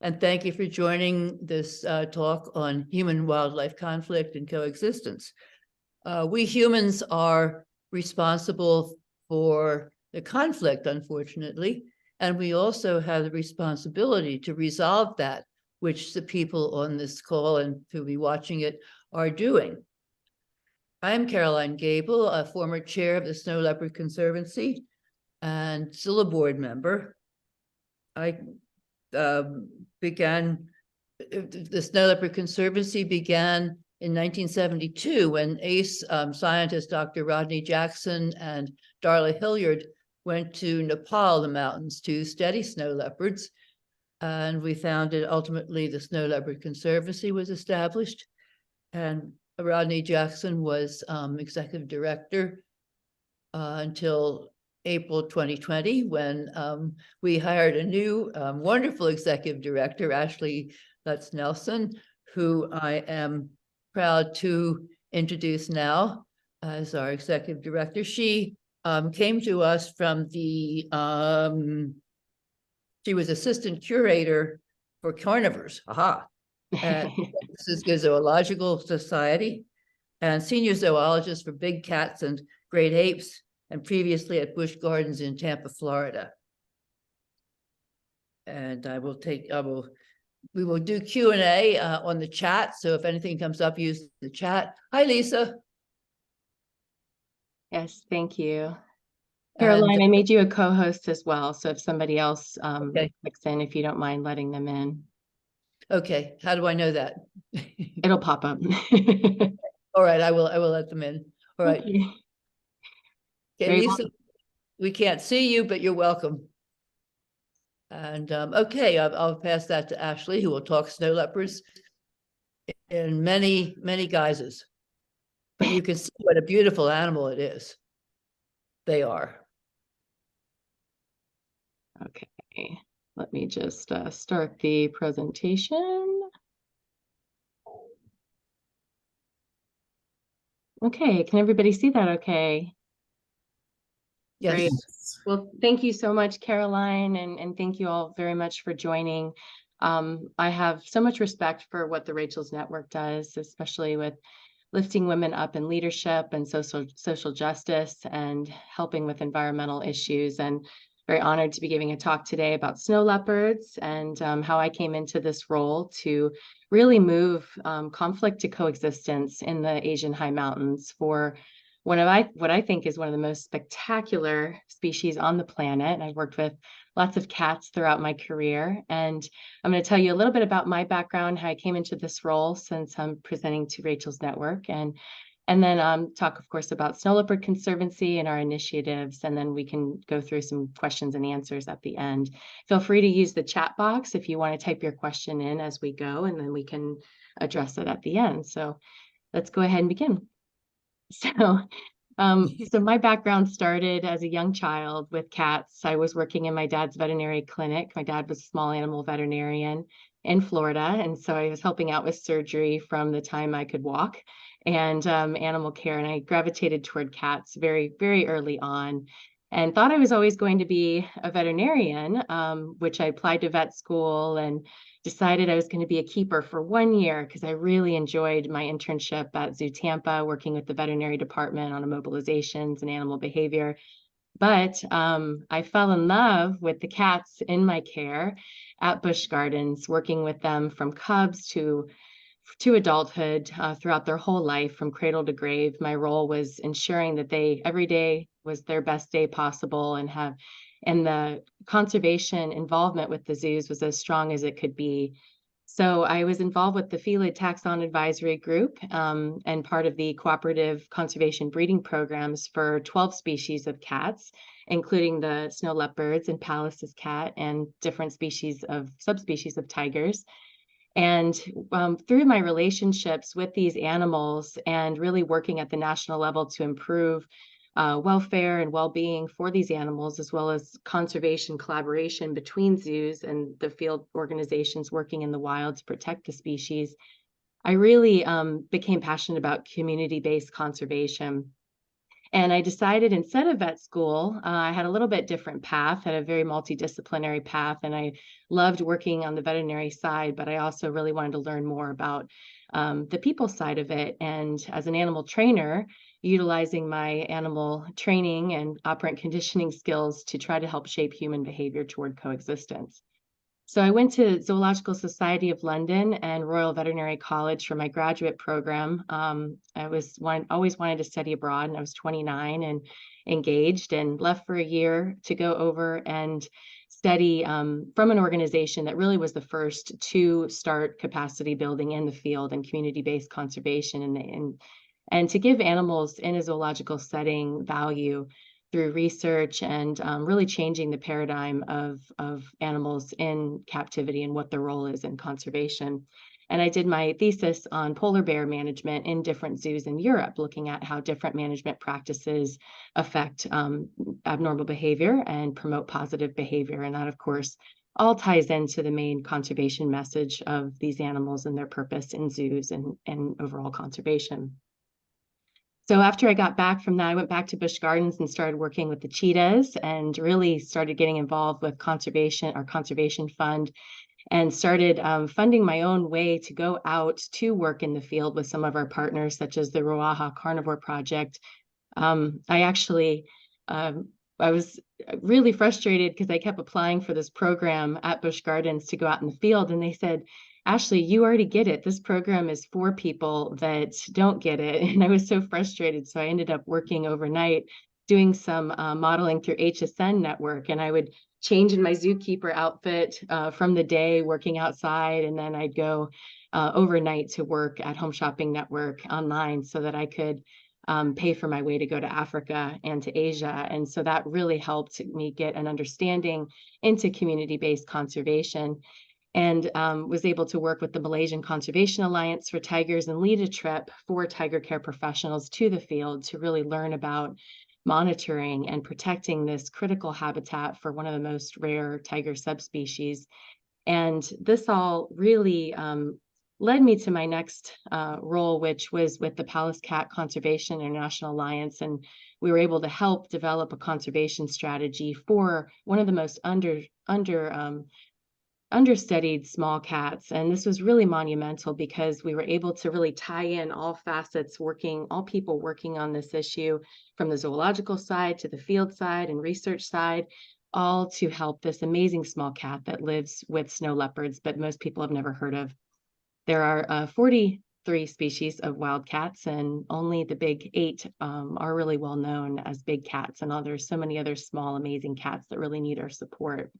and thank you for joining this talk on human-wildlife conflict and coexistence. We humans are responsible for the conflict, unfortunately, and we also have the responsibility to resolve that, which the people on this call and who will be watching it are doing. I am Caroline Gable, a former chair of the Snow Leopard Conservancy and still a board member. I began, the Snow Leopard Conservancy began in 1972 when ACE scientists Dr. Rodney Jackson and Darla Hilliard went to Nepal, the mountains, to study snow leopards. And we founded, ultimately, the Snow Leopard Conservancy was established. And Rodney Jackson was executive director until April 2020, when we hired a new wonderful executive director, Ashleigh Lutz-Nelson, who I am proud to introduce now as our executive director. She came to us from the, she was assistant curator for carnivores, at the Zoological Society, and senior zoologist for big cats and great apes, and previously at Busch Gardens in Tampa, Florida. And we will do Q&A on the chat. So if anything comes up, use the chat. Hi, Lisa. Yes, thank you. Caroline, I made you a co-host as well. So if somebody else clicks in, if you don't mind letting them in. Okay, how do I know that? It'll pop up. All right, I will let them in. All right. Okay, Lisa, we can't see you, but you're welcome. And okay, I'll pass that to Ashleigh, who will talk snow leopards in many, many guises. But you can see what a beautiful animal it is. They are. Okay, let me just start the presentation. Okay, can everybody see that okay? Yes. Great. Well, thank you so much, Caroline, and thank you all very much for joining. I have so much respect for what the Rachel's Network does, especially with lifting women up in leadership and social justice and helping with environmental issues. And very honored to be giving a talk today about snow leopards and how I came into this role to really move conflict to coexistence in the Asian high mountains for what I think is one of the most spectacular species on the planet. I've worked with lots of cats throughout my career, and I'm going to tell you a little bit about my background, how I came into this role since I'm presenting to Rachel's Network, and then talk, of course, about Snow Leopard Conservancy and our initiatives, and then we can go through some questions and answers at the end. Feel free to use the chat box if you want to type your question in as we go, and then we can address it at the end. So let's go ahead and begin. So my background started as a young child with cats. I was working in my dad's veterinary clinic. My dad was a small animal veterinarian in Florida, and so I was helping out with surgery from the time I could walk and animal care, and I gravitated toward cats very, very early on and thought I was always going to be a veterinarian, which I applied to vet school and decided I was going to be a keeper for 1 year because I really enjoyed my internship at Zoo Tampa, working with the veterinary department on immobilizations and animal behavior. But I fell in love with the cats in my care at Busch Gardens, working with them from cubs to adulthood throughout their whole life, from cradle to grave. My role was ensuring that every day was their best day possible, and the conservation involvement with the zoos was as strong as it could be. So I was involved with the Felid Taxon Advisory Group and part of the cooperative conservation breeding programs for 12 species of cats, including the snow leopards and Pallas's cat and different subspecies of tigers. And through my relationships with these animals and really working at the national level to improve welfare and well-being for these animals, as well as conservation collaboration between zoos and the field organizations working in the wild to protect the species, I really became passionate about community-based conservation. And I decided instead of vet school, I had a little bit different path, had a very multidisciplinary path, and I loved working on the veterinary side, but I also really wanted to learn more about the people side of it. And as an animal trainer, utilizing my animal training and operant conditioning skills to try to help shape human behavior toward coexistence. So I went to Zoological Society of London and Royal Veterinary College for my graduate program. I always wanted to study abroad, and I was 29 and engaged, and left for a year to go over and study from an organization that really was the first to start capacity building in the field and community-based conservation, and to give animals in a zoological setting value through research and really changing the paradigm of animals in captivity and what their role is in conservation. And I did my thesis on polar bear management in different zoos in Europe, looking at how different management practices affect abnormal behavior and promote positive behavior. And that, of course, all ties into the main conservation message of these animals and their purpose in zoos and overall conservation. So after I got back from that, I went back to Busch Gardens and started working with the cheetahs, and really started getting involved with our conservation fund, and started funding my own way to go out to work in the field with some of our partners, such as the Ruaha Carnivore Project. I was really frustrated because I kept applying for this program at Busch Gardens to go out in the field, and they said, Ashleigh, you already get it. This program is for people that don't get it. And I was so frustrated. So I ended up working overnight, doing some modeling through HSN Network. And I would change in my zookeeper outfit from the day working outside. And then I'd go overnight to work at Home Shopping Network online so that I could pay for my way to go to Africa and to Asia. And so that really helped me get an understanding into community-based conservation, and was able to work with the Malaysian Conservation Alliance for tigers and lead a trip for tiger care professionals to the field to really learn about monitoring and protecting this critical habitat for one of the most rare tiger subspecies. And this all really led me to my next role, which was with the Pallas Cat Conservation International Alliance. And we were able to help develop a conservation strategy for one of the most understudied small cats. And this was really monumental because we were able to really tie in all facets all people working on this issue, from the zoological side to the field side and research side, all to help this amazing small cat that lives with snow leopards, but most people have never heard of. There are 43 species of wild cats, and only the big 8 are really well known as big cats. And there's so many other small, amazing cats that really need our support.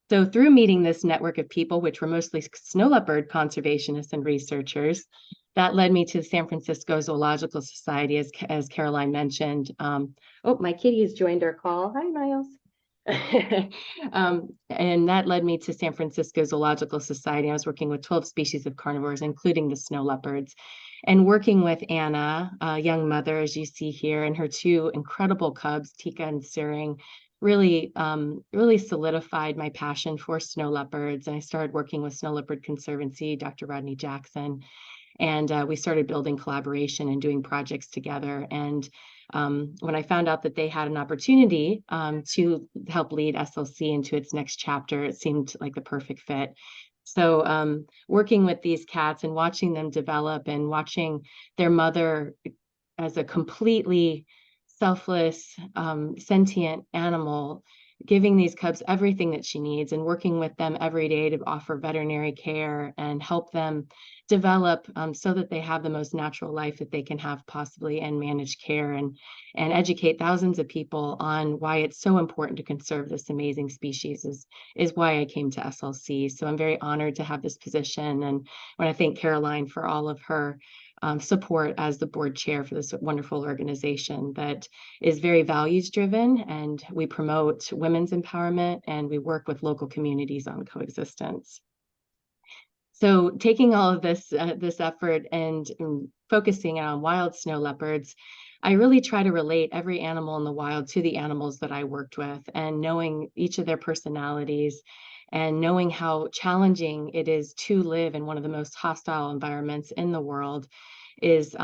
So through meeting this network of people, which were mostly snow leopard conservationists and researchers, that led me to the San Francisco Zoological Society, as Caroline mentioned. Oh, my kitty has joined our call. Hi, Miles. And that led me to San Francisco Zoological Society. I was working with 12 species of carnivores, including the snow leopards, and working with Anna, a young mother, as you see here, and her 2 incredible cubs, Tika and Siring, really solidified my passion for snow leopards. And I started working with Leopard Conservancy, Dr. Rodney Jackson, and we started building collaboration and doing projects together. And when I found out that they had an opportunity to help lead SLC into its next chapter, it seemed like the perfect fit. So working with these cats and watching them develop, and watching their mother as a completely selfless, sentient animal, giving these cubs everything that she needs, and working with them every day to offer veterinary care and help them develop so that they have the most natural life that they can have possibly, and manage care and educate thousands of people on why it's so important to conserve this amazing species is why I came to SLC. So I'm very honored to have this position, and I want to thank Caroline for all of her support as the board chair for this wonderful organization that is very values driven, and we promote women's empowerment, and we work with local communities on coexistence. So taking all of this effort and focusing on wild snow leopards, I really try to relate every animal in the wild to the animals that I worked with, and knowing each of their personalities, and knowing how challenging it is to live in one of the most hostile environments in the world is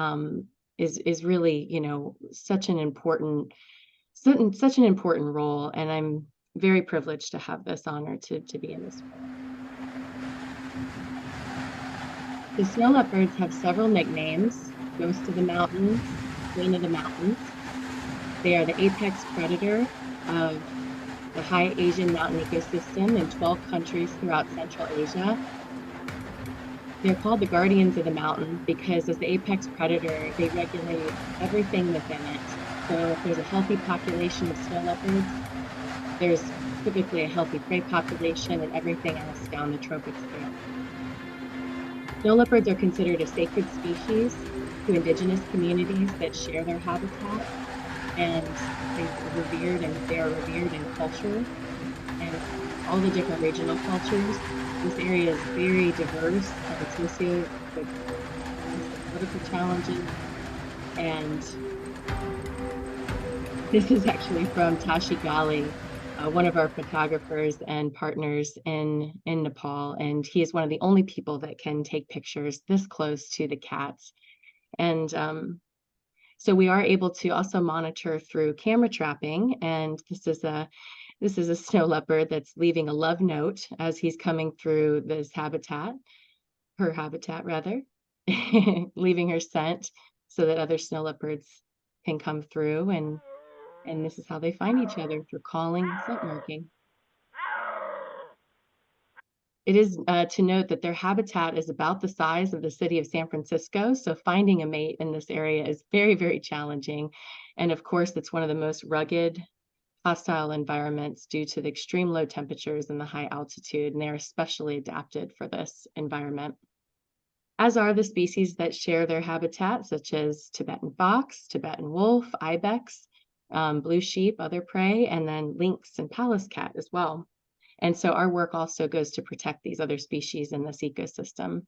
is really, you know, such an important role, and I'm very privileged to have this honor to be in this role. The snow leopards have several nicknames: Ghost of the Mountains, Queen of the Mountains. They are the apex predator of the high Asian mountain ecosystem in 12 countries throughout Central Asia. They're called the guardians of the mountain because as the apex predator, they regulate everything within it. So if there's a healthy population of snow leopards, there's typically a healthy prey population and everything else down the trophic scale. Snow leopards are considered a sacred species to indigenous communities that share their habitat, and they are revered in culture and all the different regional cultures. This area is very diverse and associated with political challenges. And this is actually from Tashi Gali, one of our photographers and partners in Nepal. And he is one of the only people that can take pictures this close to the cats. And so we are able to also monitor through camera trapping. And this is a snow leopard that's leaving a love note as he's coming through this habitat, her habitat rather, leaving her scent so that other snow leopards can come through, and this is how they find each other, through calling and scent marking. It is to note that their habitat is about the size of the city of San Francisco, so finding a mate in this area is very, very challenging. And of course, it's one of the most rugged, hostile environments due to the extreme low temperatures and the high altitude, and they're especially adapted for this environment. As are the species that share their habitat, such as Tibetan fox, Tibetan wolf, ibex, blue sheep, other prey, and then lynx and Pallas cat as well. And so our work also goes to protect these other species in this ecosystem.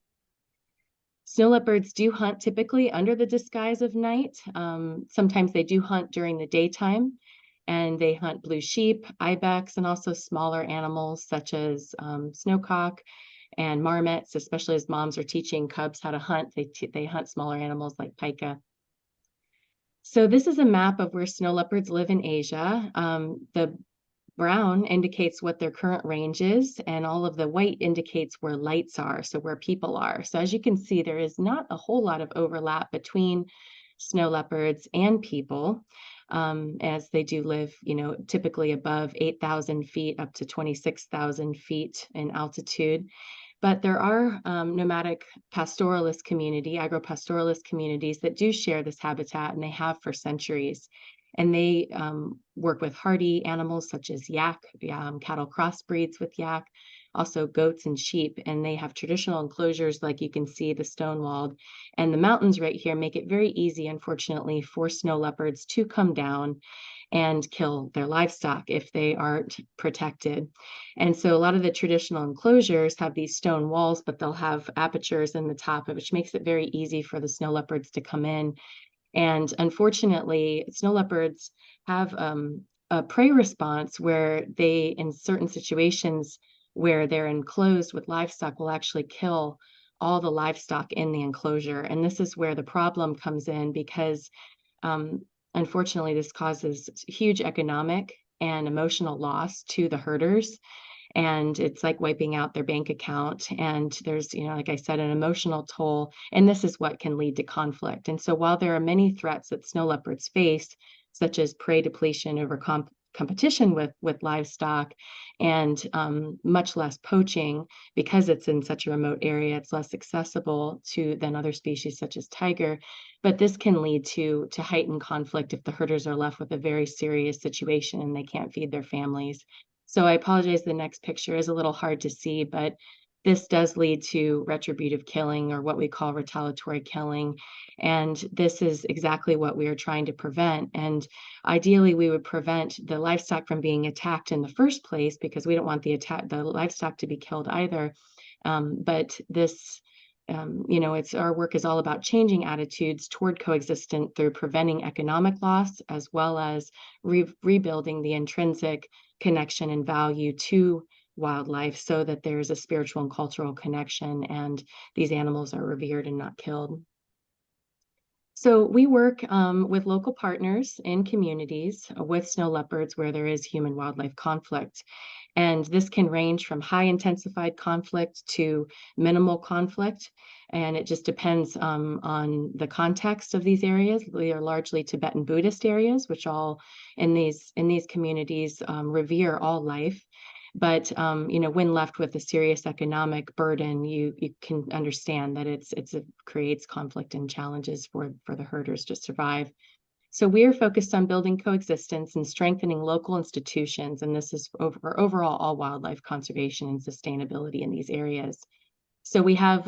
Snow leopards do hunt typically under the disguise of night. Sometimes they do hunt during the daytime, and they hunt blue sheep, ibex, and also smaller animals such as snowcock and marmots, especially as moms are teaching cubs how to hunt. They hunt smaller animals like pika. So this is a map of where snow leopards live in Asia. The brown indicates what their current range is, and all of the white indicates where lights are, so where people are. So as you can see, there is not a whole lot of overlap between snow leopards and people, as they do live, you know, typically above 8,000 feet up to 26,000 feet in altitude. But there are nomadic pastoralist agropastoralist communities that do share this habitat, and they have for centuries. And they work with hardy animals such as yak, cattle crossbreeds with yak, also goats and sheep. And they have traditional enclosures like you can see, the stone-walled. And the mountains right here make it very easy, unfortunately, for snow leopards to come down and kill their livestock if they aren't protected. And so a lot of the traditional enclosures have these stone walls, but they'll have apertures in the top, which makes it very easy for the snow leopards to come in. And unfortunately, snow leopards have a prey response where they, in certain situations where they're enclosed with livestock, will actually kill all the livestock in the enclosure. And this is where the problem comes in, because unfortunately, this causes huge economic and emotional loss to the herders. And it's like wiping out their bank account. And there's, you know, like I said, an emotional toll. And this is what can lead to conflict. And so while there are many threats that snow leopards face, such as prey depletion over competition with livestock, and much less poaching, because it's in such a remote area, it's less accessible than other species such as tiger. But this can lead to heightened conflict if the herders are left with a very serious situation and they can't feed their families. So I apologize, the next picture is a little hard to see, but this does lead to retributive killing, or what we call retaliatory killing. And this is exactly what we are trying to prevent. And ideally, we would prevent the livestock from being attacked in the first place, because we don't want the livestock to be killed either. But this, you know, our work is all about changing attitudes toward coexistence through preventing economic loss, as well as rebuilding the intrinsic connection and value to wildlife, so that there's a spiritual and cultural connection and these animals are revered and not killed. So we work with local partners in communities with snow leopards where there is human-wildlife conflict. And this can range from high intensified conflict to minimal conflict. And it just depends on the context of these areas. They are largely Tibetan Buddhist areas, which all in these communities revere all life. But when left with a serious economic burden, you can understand that it creates conflict and challenges for the herders to survive. So we are focused on building coexistence and strengthening local institutions, and this is for overall all wildlife conservation and sustainability in these areas. So we have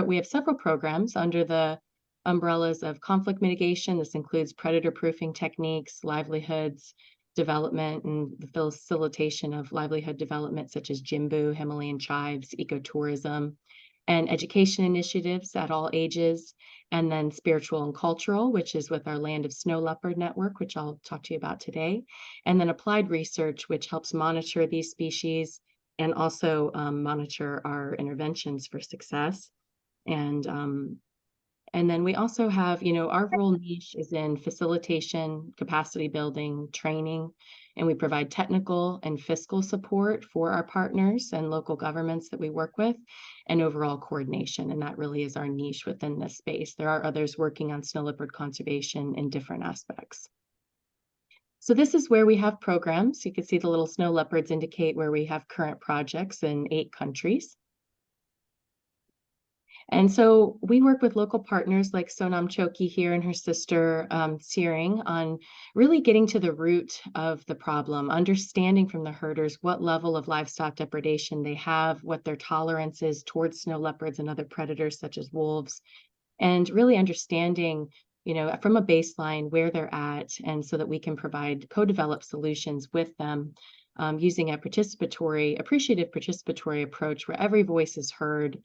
we have several programs under the umbrellas of conflict mitigation. This includes predator proofing techniques, livelihoods development, and the facilitation of livelihood development such as Jimbu, Himalayan chives, ecotourism, and education initiatives at all ages, and then spiritual and cultural, which is with our Land of Snow Leopard network, which I'll talk to you about today, and then applied research, which helps monitor these species and also monitor our interventions for success. And then we also have, our role niche is in facilitation, capacity building, training, and we provide technical and fiscal support for our partners and local governments that we work with, and overall coordination. And that really is our niche within this space. There are others working on snow leopard conservation in different aspects. So this is where we have programs. You can see the little snow leopards indicate where we have current projects in 8 countries. And so we work with local partners like Sonam Choki here and her sister Searing on really getting to the root of the problem, understanding from the herders what level of livestock depredation they have, what their tolerance is towards snow leopards and other predators such as wolves, and really understanding, from a baseline where they're at, and so that we can provide co-developed solutions with them using a appreciative participatory approach where every voice is heard,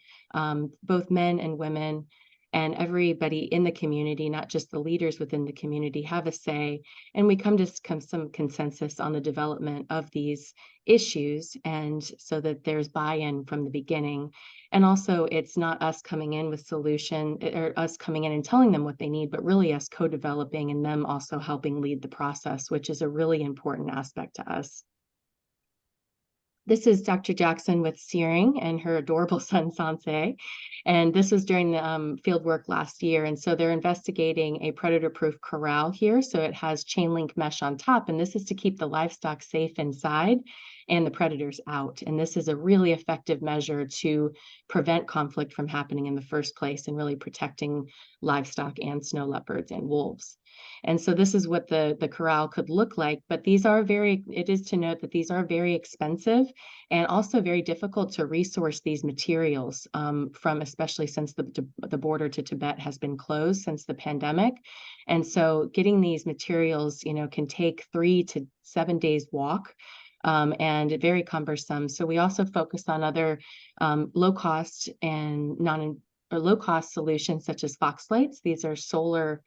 both men and women, and everybody in the community, not just the leaders within the community, have a say. And we come to some consensus on the development of these issues, and so that there's buy-in from the beginning. And also, it's not us coming in with solution or us coming in and telling them what they need, but really us co-developing and them also helping lead the process, which is a really important aspect to us. This is Dr. Jackson with Searing and her adorable son, Sanse. And this was during the field work last year. And so they're investigating a predator-proof corral here. So it has chain link mesh on top. And this is to keep the livestock safe inside and the predators out. And this is a really effective measure to prevent conflict from happening in the first place and really protecting livestock and snow leopards and wolves. And so this is what the corral could look like, but it is to note that these are very expensive and also very difficult to resource these materials especially since the border to Tibet has been closed since the pandemic. And so getting these materials, can take 3 to 7 days walk. And very cumbersome. So we also focus on other low cost solutions such as fox lights. These are solar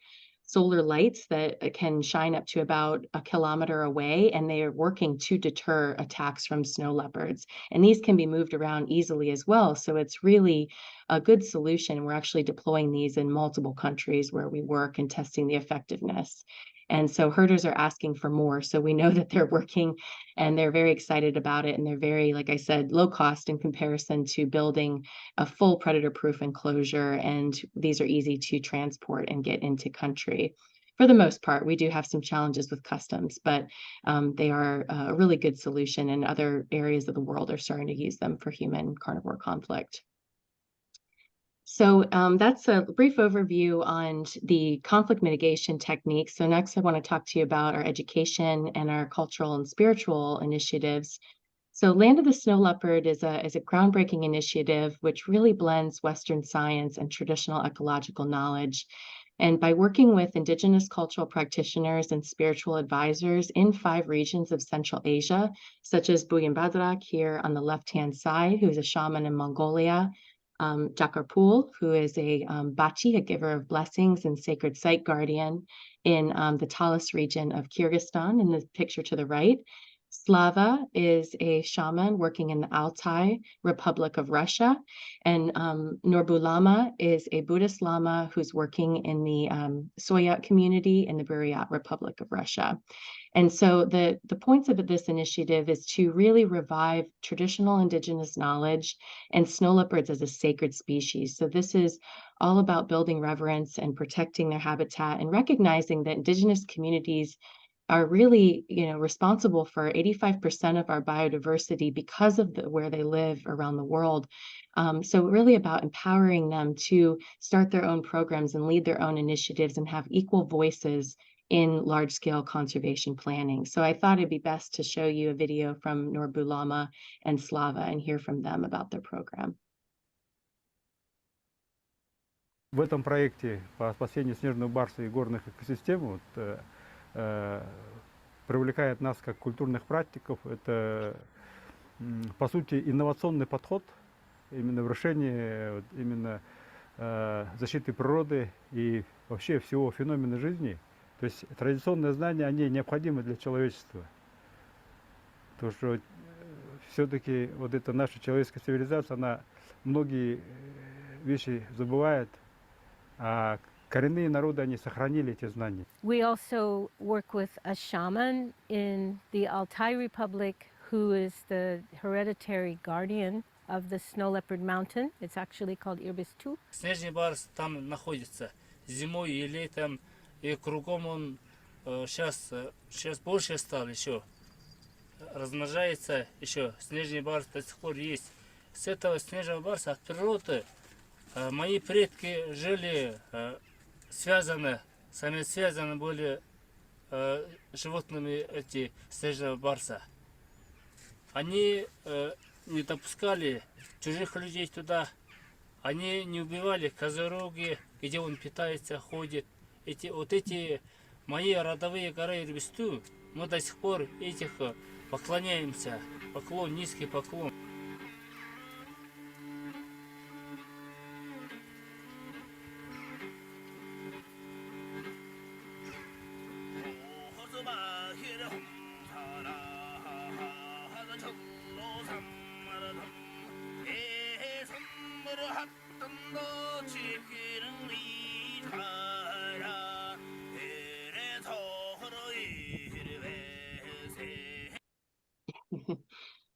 lights that can shine up to about 1 kilometer away, and they are working to deter attacks from snow leopards. And these can be moved around easily as well. So it's really a good solution. We're actually deploying these in multiple countries where we work and testing the effectiveness. And so herders are asking for more. So we know that they're working and they're very excited about it. And they're very, like I said, low cost in comparison to building a full predator-proof enclosure. And these are easy to transport and get into country. For the most part, we do have some challenges with customs, but they are a really good solution. And other areas of the world are starting to use them for human carnivore conflict. So that's a brief overview on the conflict mitigation techniques. So next I want to talk to you about our education and our cultural and spiritual initiatives. So Land of the Snow Leopard is a groundbreaking initiative which really blends Western science and traditional ecological knowledge. And by working with Indigenous cultural practitioners and spiritual advisors in 5 regions of Central Asia, such as Buyan Badrak here on the left-hand side, who's a shaman in Mongolia, Jakarpul, who is a Bachi, a giver of blessings and sacred site guardian in the Talas region of Kyrgyzstan in the picture to the right, Slava is a shaman working in the Altai Republic of Russia, and Norbulama is a Buddhist Lama who's working in the Soyot community in the Buryat Republic of Russia. And so the points of this initiative is to really revive traditional indigenous knowledge and snow leopards as a sacred species. So this is all about building reverence and protecting their habitat and recognizing that indigenous communities are really, responsible for 85% of our biodiversity because of where they live around the world. So really about empowering them to start their own programs and lead their own initiatives and have equal voices in large-scale conservation planning. So I thought it'd be best to show you a video from Norbulama and Slava and hear from them about their program. В этом проекте по спасению снежного барса и горных экосистем привлекает нас как культурных практиков. Это, по сути, инновационный подход именно в решении именно защиты природы и вообще всего феномена жизни. То есть традиционные знания, они необходимы для человечества. Потому что все-таки вот эта наша человеческая цивилизация, она многие вещи забывает, а коренные народы, они сохранили эти знания. We also work with a shaman in the Altai Republic who is the hereditary guardian of the snow leopard mountain. It's actually called Irbis-2. Снежный барс там находится зимой и летом, и кругом он сейчас больше стал еще. Размножается еще. Снежный барс до сих пор есть. С этого снежного барса от природы мои предки жили связаны были животными эти снежного барса. Они не допускали чужих людей туда. Они не убивали козероги, где он питается, ходит. Эти мои родовые горы Ирбис-2, мы до сих пор этих поклоняемся. Поклон, низкий поклон.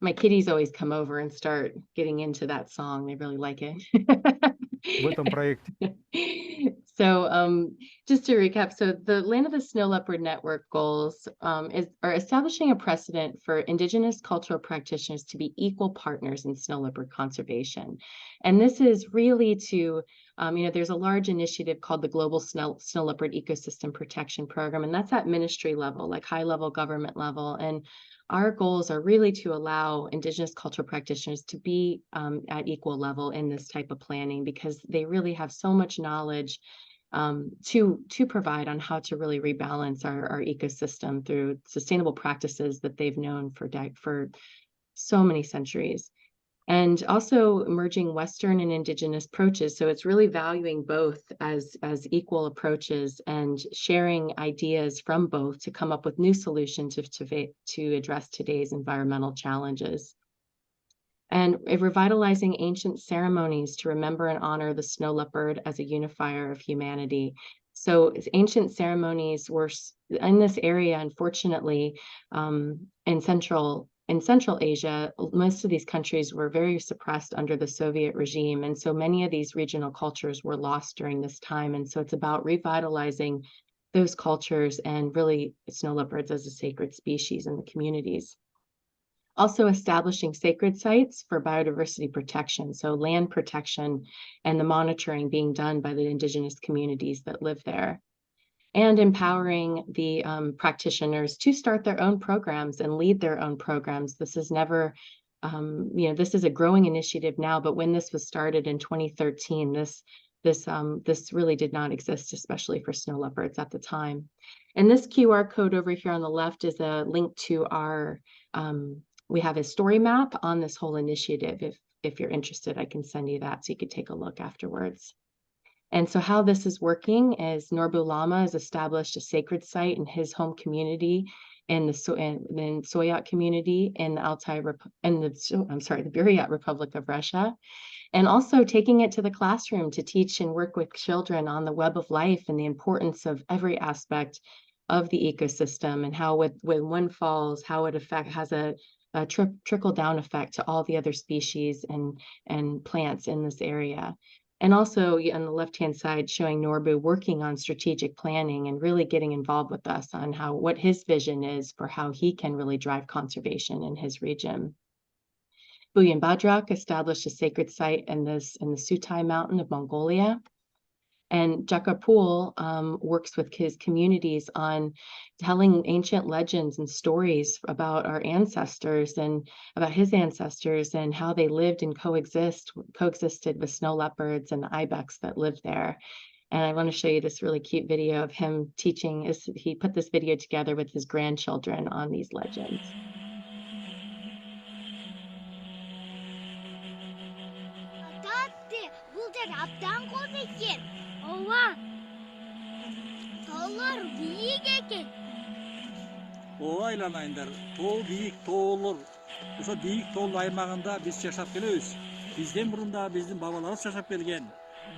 My kitties always come over and start getting into that song. They really like it. В этом проекте So just to recap, so the Land of the Snow Leopard Network goals are establishing a precedent for Indigenous cultural practitioners to be equal partners in snow leopard conservation. And this is really to, there's a large initiative called the Global Snow Leopard Ecosystem Protection Program, and that's at ministry level, like high-level government level. And our goals are really to allow Indigenous cultural practitioners to be at equal level in this type of planning because they really have so much knowledge to provide on how to really rebalance our ecosystem through sustainable practices that they've known for so many centuries. And also merging Western and Indigenous approaches. So it's really valuing both as equal approaches and sharing ideas from both to come up with new solutions to address today's environmental challenges. And revitalizing ancient ceremonies to remember and honor the snow leopard as a unifier of humanity. So ancient ceremonies were in this area, unfortunately, in Central Asia, most of these countries were very suppressed under the Soviet regime. And so many of these regional cultures were lost during this time. And so it's about revitalizing those cultures and really snow leopards as a sacred species in the communities. Also establishing sacred sites for biodiversity protection, so land protection and the monitoring being done by the Indigenous communities that live there. And empowering the practitioners to start their own programs and lead their own programs. This is never, this is a growing initiative now, but when this was started in 2013, this really did not exist, especially for snow leopards at the time. And this QR code over here on the left is a link to our, we have a story map on this whole initiative. If you're interested, I can send you that so you could take a look afterwards. And so how this is working is Norbulama has established a sacred site in his home community in the Soyot community in the the Buryat Republic of Russia, and also taking it to the classroom to teach and work with children on the web of life and the importance of every aspect of the ecosystem, and how when one falls, how it has a trickle down effect to all the other species and plants in this area. And also on the left-hand side, showing Norbu working on strategic planning and really getting involved with us on what his vision is for how he can really drive conservation in his region. Buyan Badrak established a sacred site in the Sutai Mountain of Mongolia. And Jakarpul works with his communities on telling ancient legends and stories about our ancestors and about his ancestors and how they lived and coexisted with snow leopards and the ibex that lived there. And I want to show you this really cute video of him teaching. He put this video together with his grandchildren on these legends. Ооба айланайындар, тоо бийик тоолор. Ошо бийик тоол аймагында биз жашап келебиз. Бизден мурун да биздин бабаларыбыз жашап келген.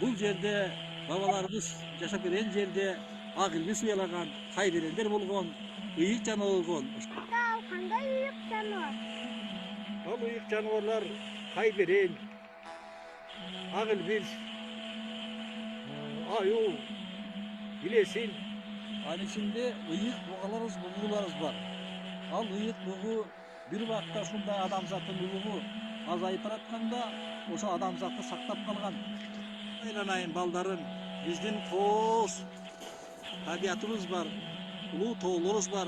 Бул жерде бабаларыбыз жашап келген жерде ак илбис уялаган, кайберендер болгон, ыйык жаныбар болгон. Кандай ыйык жаныбар? Ал ыйык жаныбарлар кайберен, ак илбис, аю, билесин. Анын ичинде ыйык бугаларыбыз, бугуларыбыз бар. Ал ыйык бугу бир убакта ушундай адамзаттын улугу азайып баратканда, ошо адамзатты сактап калган. Айланайын балдарын, биздин тоос табиятыбыз бар, улуу тоолорубуз бар.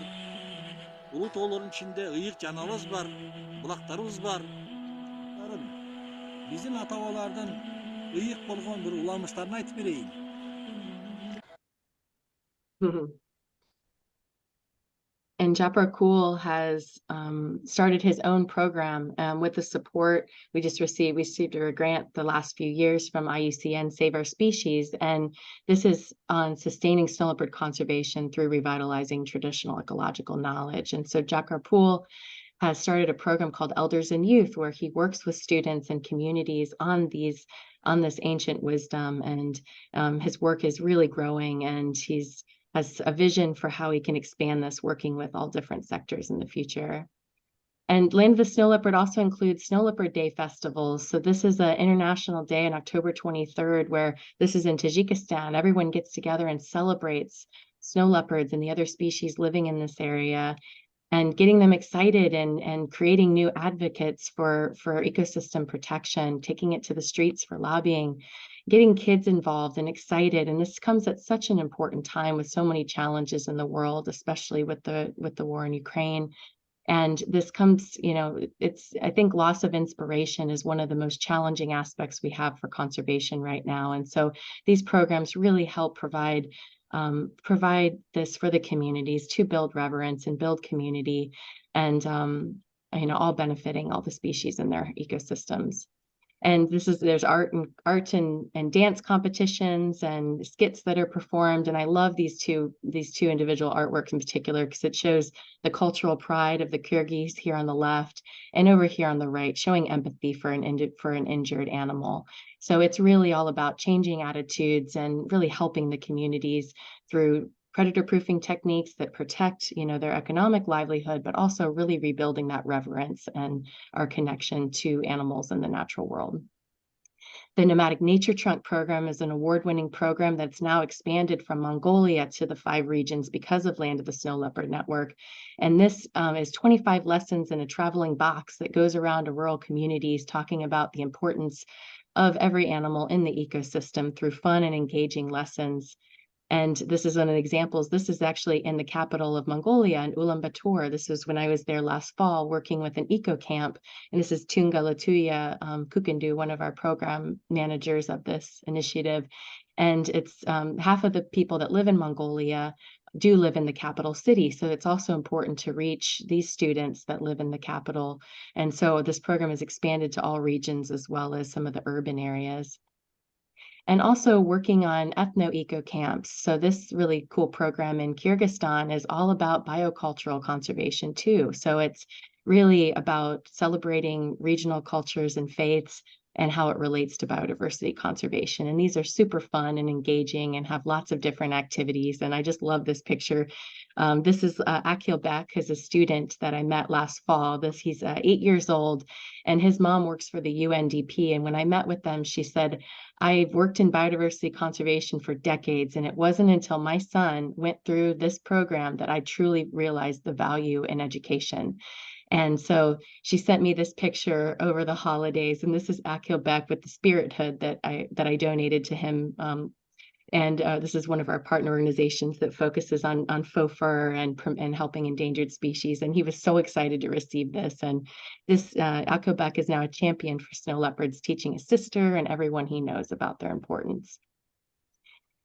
Улуу тоолордун ичинде ыйык жаныбарыбыз бар, булактарыбыз бар. Биздин ата-бабалардын ыйык болгон бир уламыштарын айтып берейин. And Japarkul has started his own program with the support we received a grant the last few years from IUCN Save Our Species, and this is on sustaining snow leopard conservation through revitalizing traditional ecological knowledge. And so Jakarpul has started a program called Elders and Youth, where he works with students and communities on this ancient wisdom, and his work is really growing, and has a vision for how he can expand this, working with all different sectors in the future. And Land of the Snow Leopard also includes Snow Leopard Day festivals. So this is an international day on October 23rd, where this is in Tajikistan. Everyone gets together and celebrates snow leopards and the other species living in this area, and getting them excited and creating new advocates for ecosystem protection, taking it to the streets for lobbying, getting kids involved and excited. And this comes at such an important time with so many challenges in the world, especially with the war in Ukraine. And this comes, I think loss of inspiration is one of the most challenging aspects we have for conservation right now. And so these programs really help provide this for the communities to build reverence and build community, and all benefiting all the species in their ecosystems. And there's art and dance competitions and skits that are performed. And I love these two individual artworks in particular, because it shows the cultural pride of the Kyrgyz here on the left, and over here on the right, showing empathy for an injured animal. So it's really all about changing attitudes and really helping the communities through predator proofing techniques that protect, their economic livelihood, but also really rebuilding that reverence and our connection to animals in the natural world. The Nomadic Nature Trunk program is an award-winning program that's now expanded from Mongolia to the 5 regions because of Land of the Snow Leopard Network. And this is 25 lessons in a traveling box that goes around to rural communities, talking about the importance of every animal in the ecosystem through fun and engaging lessons. And this is one of the examples. This is actually in the capital of Mongolia, in Ulaanbaatar. This was when I was there last fall working with an eco camp. And this is Tunga Latuya Kukandu, one of our program managers of this initiative. And it's half of the people that live in Mongolia do live in the capital city. So it's also important to reach these students that live in the capital. And so this program is expanded to all regions as well as some of the urban areas. and also working on ethno-eco camps. So this really cool program in Kyrgyzstan is all about biocultural conservation too. So it's really about celebrating regional cultures and faiths and how it relates to biodiversity conservation. And these are super fun and engaging and have lots of different activities. And I just love this picture. This is Akil Beck, who's a student that I met last fall. He's 8 years old, and his mom works for the UNDP. And when I met with them, she said, I've worked in biodiversity conservation for decades, and it wasn't until my son went through this program that I truly realized the value in education. And so she sent me this picture over the holidays, and this is Akil Beck with the Spirit Hood that I donated to him. This is one of our partner organizations that focuses on faux fur and helping endangered species. And he was so excited to receive this. And this Akil Beck is now a champion for snow leopards, teaching his sister and everyone he knows about their importance.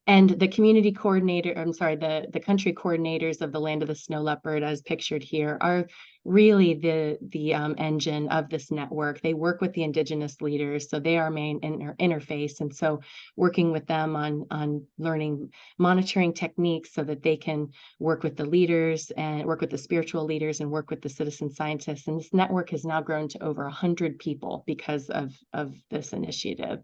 And the community coordinator, the country coordinators of the Land of the Snow Leopard, as pictured here, are really the engine of this network. They work with the indigenous leaders, so they are main interface. And so working with them on learning monitoring techniques so that they can work with the leaders and work with the spiritual leaders and work with the citizen scientists. And this network has now grown to over 100 people because of this initiative.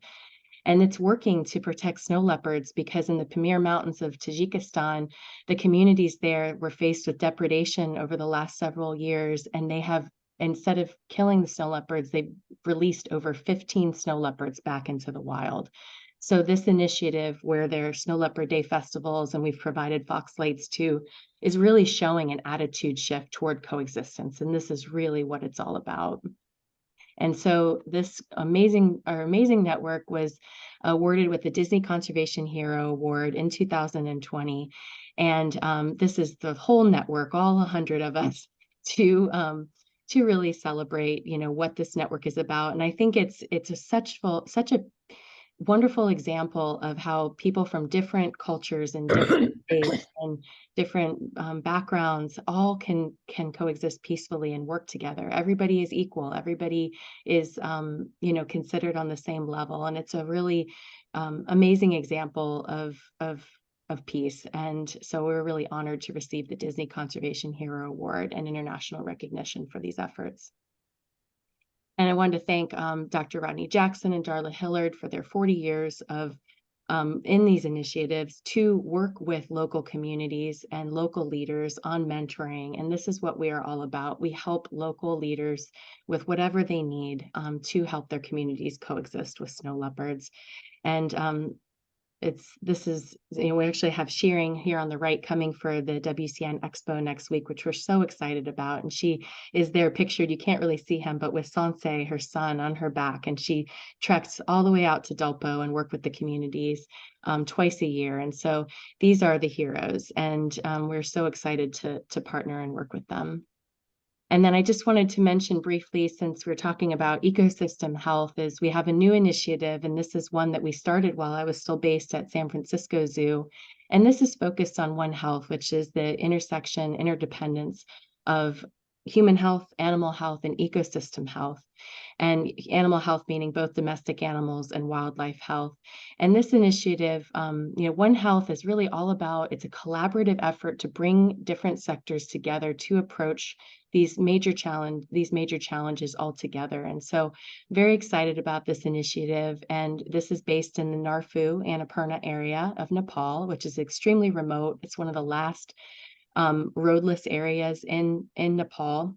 And it's working to protect snow leopards because in the Pamir Mountains of Tajikistan, the communities there were faced with depredation over the last several years. And they have, instead of killing the snow leopards, they've released over 15 snow leopards back into the wild. So this initiative, where there are Snow Leopard Day festivals and we've provided fox lights too, is really showing an attitude shift toward coexistence. And this is really what it's all about. And so this amazing network was awarded with the Disney Conservation Hero Award in 2020. And this is the whole network, all 100 of us, to really celebrate, what this network is about. And I think it's such a wonderful example of how people from different cultures and different faiths and different backgrounds all can coexist peacefully and work together. Everybody is equal. Everybody is, considered on the same level. And it's a really amazing example of peace. And so we're really honored to receive the Disney Conservation Hero Award and international recognition for these efforts. And I wanted to thank Dr. Rodney Jackson and Darla Hillard for their 40 years of in these initiatives to work with local communities and local leaders on mentoring. And this is what we are all about. We help local leaders with whatever they need to help their communities coexist with snow leopards. And we actually have Shearing here on the right coming for the WCN Expo next week, which we're so excited about. And she is there pictured, you can't really see him, but with Sanse, her son, on her back. And she treks all the way out to Dolpo and work with the communities twice a year. And so these are the heroes. And we're so excited to partner and work with them. And then I just wanted to mention briefly, since we're talking about ecosystem health, is we have a new initiative, and this is one that we started while I was still based at San Francisco Zoo. And this is focused on One Health, which is the interdependence of human health, animal health, and ecosystem health. And animal health meaning both domestic animals and wildlife health. And this initiative, One Health is really all about, it's a collaborative effort to bring different sectors together to approach these major challenges all together. And so very excited about this initiative. And this is based in the Narfu, Annapurna area of Nepal, which is extremely remote. It's one of the last roadless areas in Nepal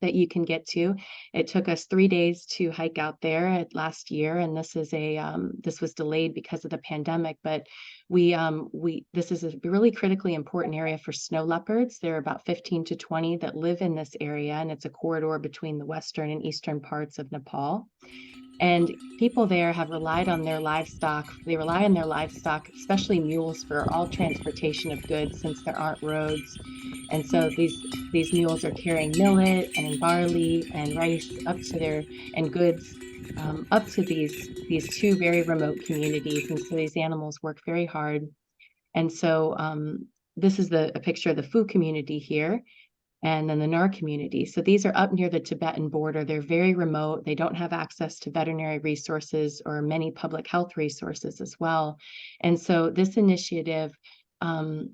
that you can get to. It took us 3 days to hike out there last year, and this was delayed because of the pandemic. But this is a really critically important area for snow leopards. There are about 15 to 20 that live in this area, and it's a corridor between the western and eastern parts of Nepal. And people there have relied on their livestock. They rely on their livestock, especially mules, for all transportation of goods since there aren't roads. And so these mules are carrying millet and barley and rice and goods up to these two very remote communities. And so these animals work very hard. And so this is a picture of the Fu community here. and then the Nur community. So these are up near the Tibetan border. They're very remote. They don't have access to veterinary resources or many public health resources as well. And so this initiative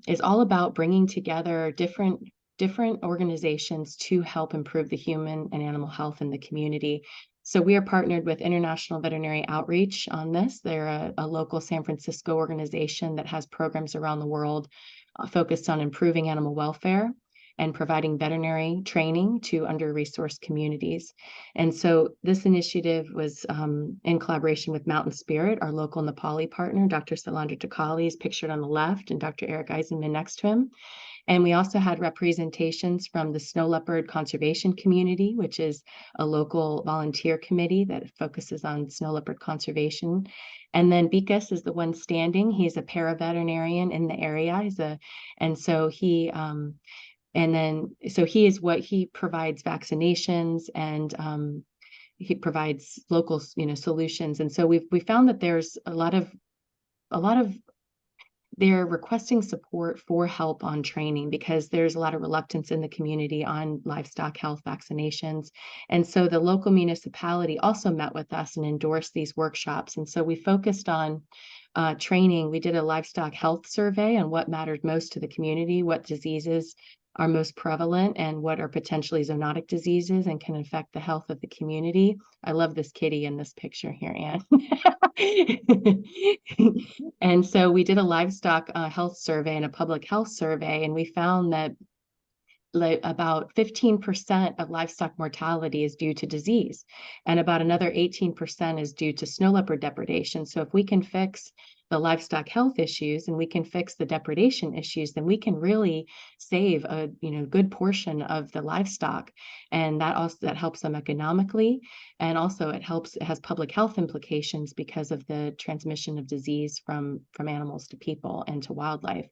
is all about bringing together different organizations to help improve the human and animal health in the community. So we are partnered with International Veterinary Outreach on this. They're a local San Francisco organization that has programs around the world focused on improving animal welfare and providing veterinary training to under-resourced communities. And so this initiative was in collaboration with Mountain Spirit, our local Nepali partner. Dr. Salandra Takali is pictured on the left and Dr. Eric Eisenman next to him. And we also had representations from the Snow Leopard Conservation Community, which is a local volunteer committee that focuses on snow leopard conservation. And then Bikas is the one standing. He's a paraveterinarian in the area. He provides vaccinations and he provides local, solutions. And so we found that there's a lot of they're requesting support for help on training because there's a lot of reluctance in the community on livestock health vaccinations. And so the local municipality also met with us and endorsed these workshops. And so we focused on training. We did a livestock health survey on what mattered most to the community, what diseases are most prevalent and what are potentially zoonotic diseases and can affect the health of the community. I love this kitty in this picture here, Anne. And so we did a livestock health survey and a public health survey, and we found that about 15% of livestock mortality is due to disease, and about another 18% is due to snow leopard depredation. So if we can fix the livestock health issues and we can fix the depredation issues, then we can really save a good portion of the livestock. And that helps them economically. And also it has public health implications because of the transmission of disease from animals to people and to wildlife.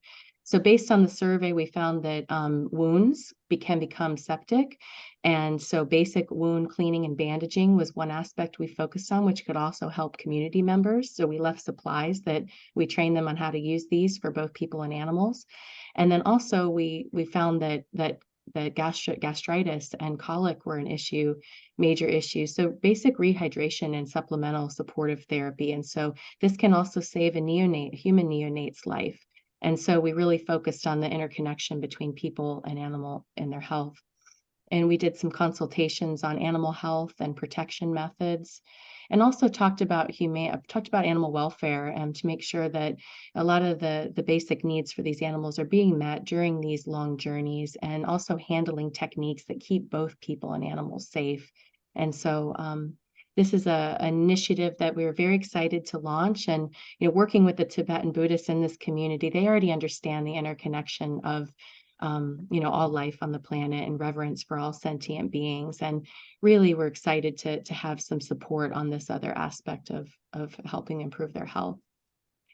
So based on the survey, we found that wounds can become septic. And so basic wound cleaning and bandaging was one aspect we focused on, which could also help community members. So we left supplies that we trained them on how to use these for both people and animals. And then also we found that gastritis and colic were an issue, major issue. So basic rehydration and supplemental supportive therapy. And so this can also save a human neonate's life. And so we really focused on the interconnection between people and animal and their health. And we did some consultations on animal health and protection methods, and also talked about animal welfare and to make sure that a lot of the basic needs for these animals are being met during these long journeys, and also handling techniques that keep both people and animals safe. And so this is an initiative that we're very excited to launch, and working with the Tibetan Buddhists in this community, they already understand the interconnection of all life on the planet and reverence for all sentient beings. And really, we're excited to have some support on this other aspect of helping improve their health.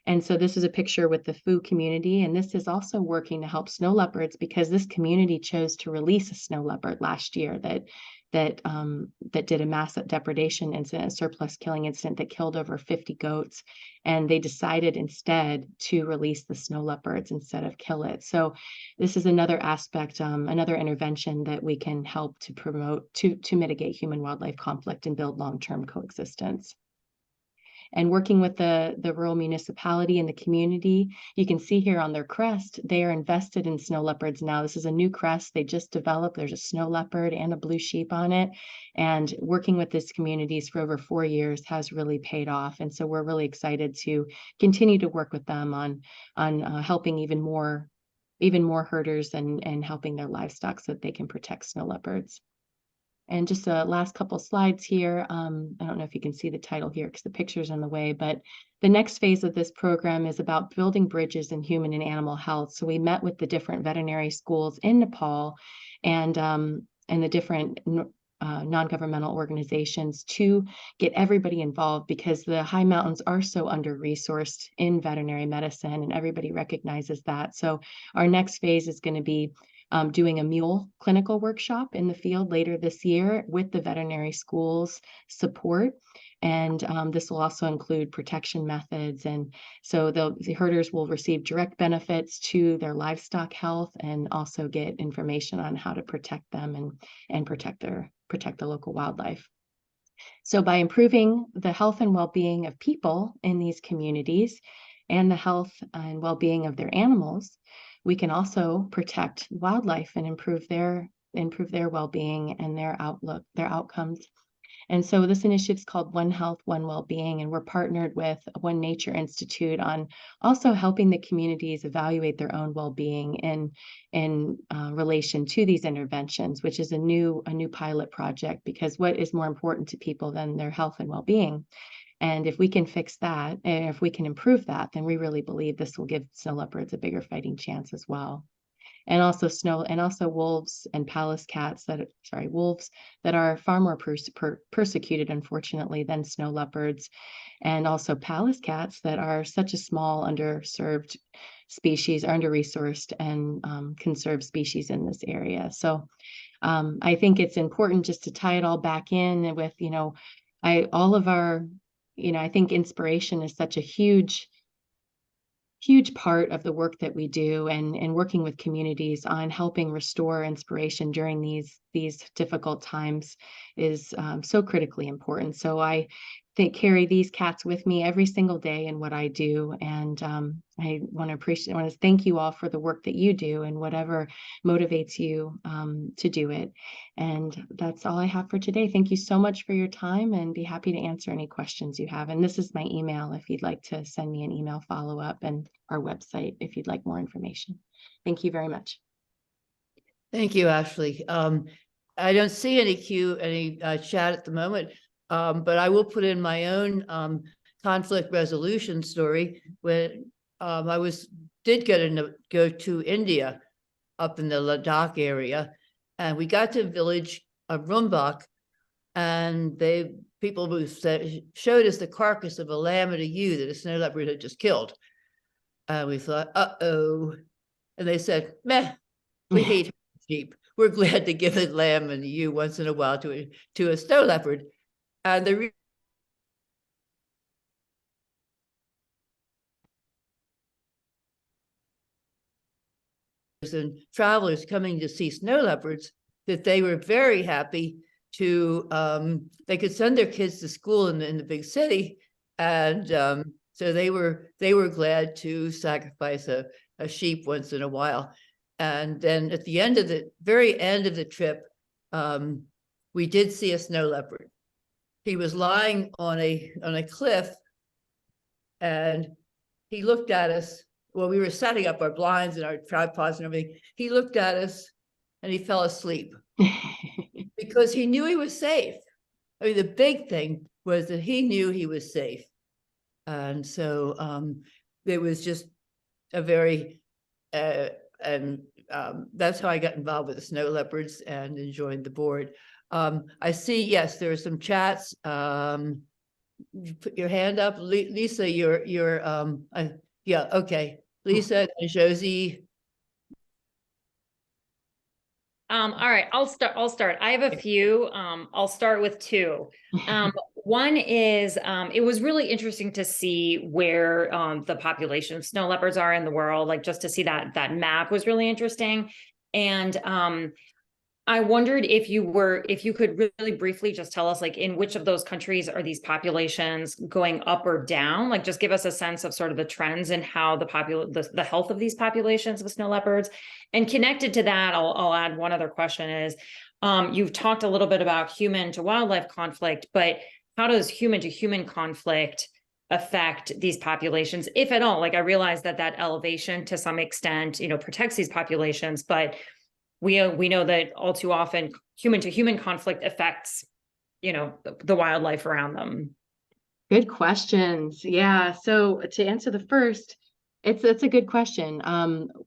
And so this is a picture with the Fu community, and this is also working to help snow leopards because this community chose to release a snow leopard last year that did a massive depredation incident, a surplus killing incident that killed over 50 goats. And they decided instead to release the snow leopards instead of kill it. So this is another aspect, another intervention that we can help to promote to mitigate human-wildlife conflict and build long-term coexistence. And working with the rural municipality and the community, you can see here on their crest, they are invested in snow leopards now. This is a new crest they just developed. There's a snow leopard and a blue sheep on it. And working with these communities for over 4 years has really paid off. And so we're really excited to continue to work with them on helping even more herders and helping their livestock so that they can protect snow leopards. And just the last couple slides here. I don't know if you can see the title here because the picture's in the way, but the next phase of this program is about building bridges in human and animal health. So we met with the different veterinary schools in Nepal and the different non-governmental organizations to get everybody involved because the high mountains are so under-resourced in veterinary medicine, and everybody recognizes that. So our next phase is going to be doing a mule clinical workshop in the field later this year with the veterinary schools support. And this will also include protection methods. And so the herders will receive direct benefits to their livestock health and also get information on how to protect them and protect the local wildlife. So by improving the health and well-being of people in these communities and the health and well-being of their animals, we can also protect wildlife and improve their well-being and their outcomes. And so this initiative is called One Health, One Wellbeing, and we're partnered with One Nature Institute on also helping the communities evaluate their own well-being in relation to these interventions, which is a new pilot project, because what is more important to people than their health and well-being? And if we can fix that, and if we can improve that, then we really believe this will give snow leopards a bigger fighting chance as well. And also wolves and Pallas cats wolves that are far more persecuted, unfortunately, than snow leopards, and also Pallas cats that are such a small, underserved species, under-resourced and conserved species in this area. So I think it's important just to tie it all back in with, I think inspiration is such a huge part of the work that we do, and working with communities on helping restore inspiration during these difficult times is so critically important. So I carry these cats with me every single day in what I do, and I want to thank you all for the work that you do and whatever motivates you to do it. And that's all I have for today. Thank you so much for your time, and be happy to answer any questions you have. And this is my email if you'd like to send me an email follow-up, and our website if you'd like more information. Thank you very much. Thank you, Ashleigh. I don't see any chat at the moment, but I will put in my own conflict resolution story. When I did go to India, up in the Ladakh area, and we got to the village of Rumbak, and people showed us the carcass of a lamb and a ewe that a snow leopard had just killed. And we thought, uh-oh. And they said, meh, we hate sheep. We're glad to give a lamb and a ewe once in a while to a snow leopard. And the and travelers coming to see snow leopards, that they were very happy to they could send their kids to school in the big city, and so they were glad to sacrifice a sheep once in a while. And then at the very end of the trip, we did see a snow leopard. He was lying on a cliff, and he looked at us. Well, we were setting up our blinds and our tripods and everything. He looked at us and he fell asleep because he knew he was safe. I mean, the big thing was that he knew he was safe. And so it was just a very, that's how I got involved with the snow leopards and joined the board. I see, yes, there are some chats. You put your hand up. Lisa, yeah, okay. Lisa and Josie. All right, I'll start. I have a few. I'll start with two. One is, it was really interesting to see where the population of snow leopards are in the world, like just to see that map was really interesting. And I wondered if you could really briefly just tell us, like, in which of those countries are these populations going up or down? Like, just give us a sense of sort of the trends and how the health of these populations of snow leopards. And connected to that, I'll add one other question is, you've talked a little bit about human to wildlife conflict, but how does human to human conflict affect these populations, if at all? Like, I realize that elevation to some extent, protects these populations, but we know that all too often human to human conflict affects, the wildlife around them. Good questions. Yeah. So to answer the first, it's a good question.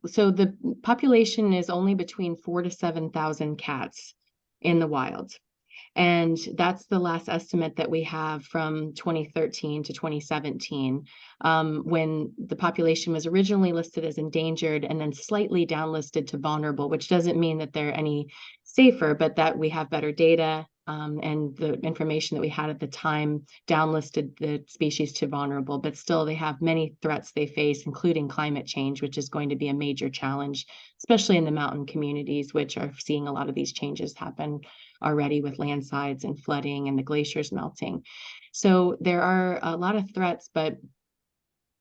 So the population is only between 4,000 to 7,000 cats in the wild. And that's the last estimate that we have from 2013 to 2017, when the population was originally listed as endangered and then slightly downlisted to vulnerable, which doesn't mean that they're any safer, but that we have better data and the information that we had at the time downlisted the species to vulnerable, but still they have many threats they face, including climate change, which is going to be a major challenge, especially in the mountain communities, which are seeing a lot of these changes happen already with landslides and flooding and the glaciers melting. So there are a lot of threats, but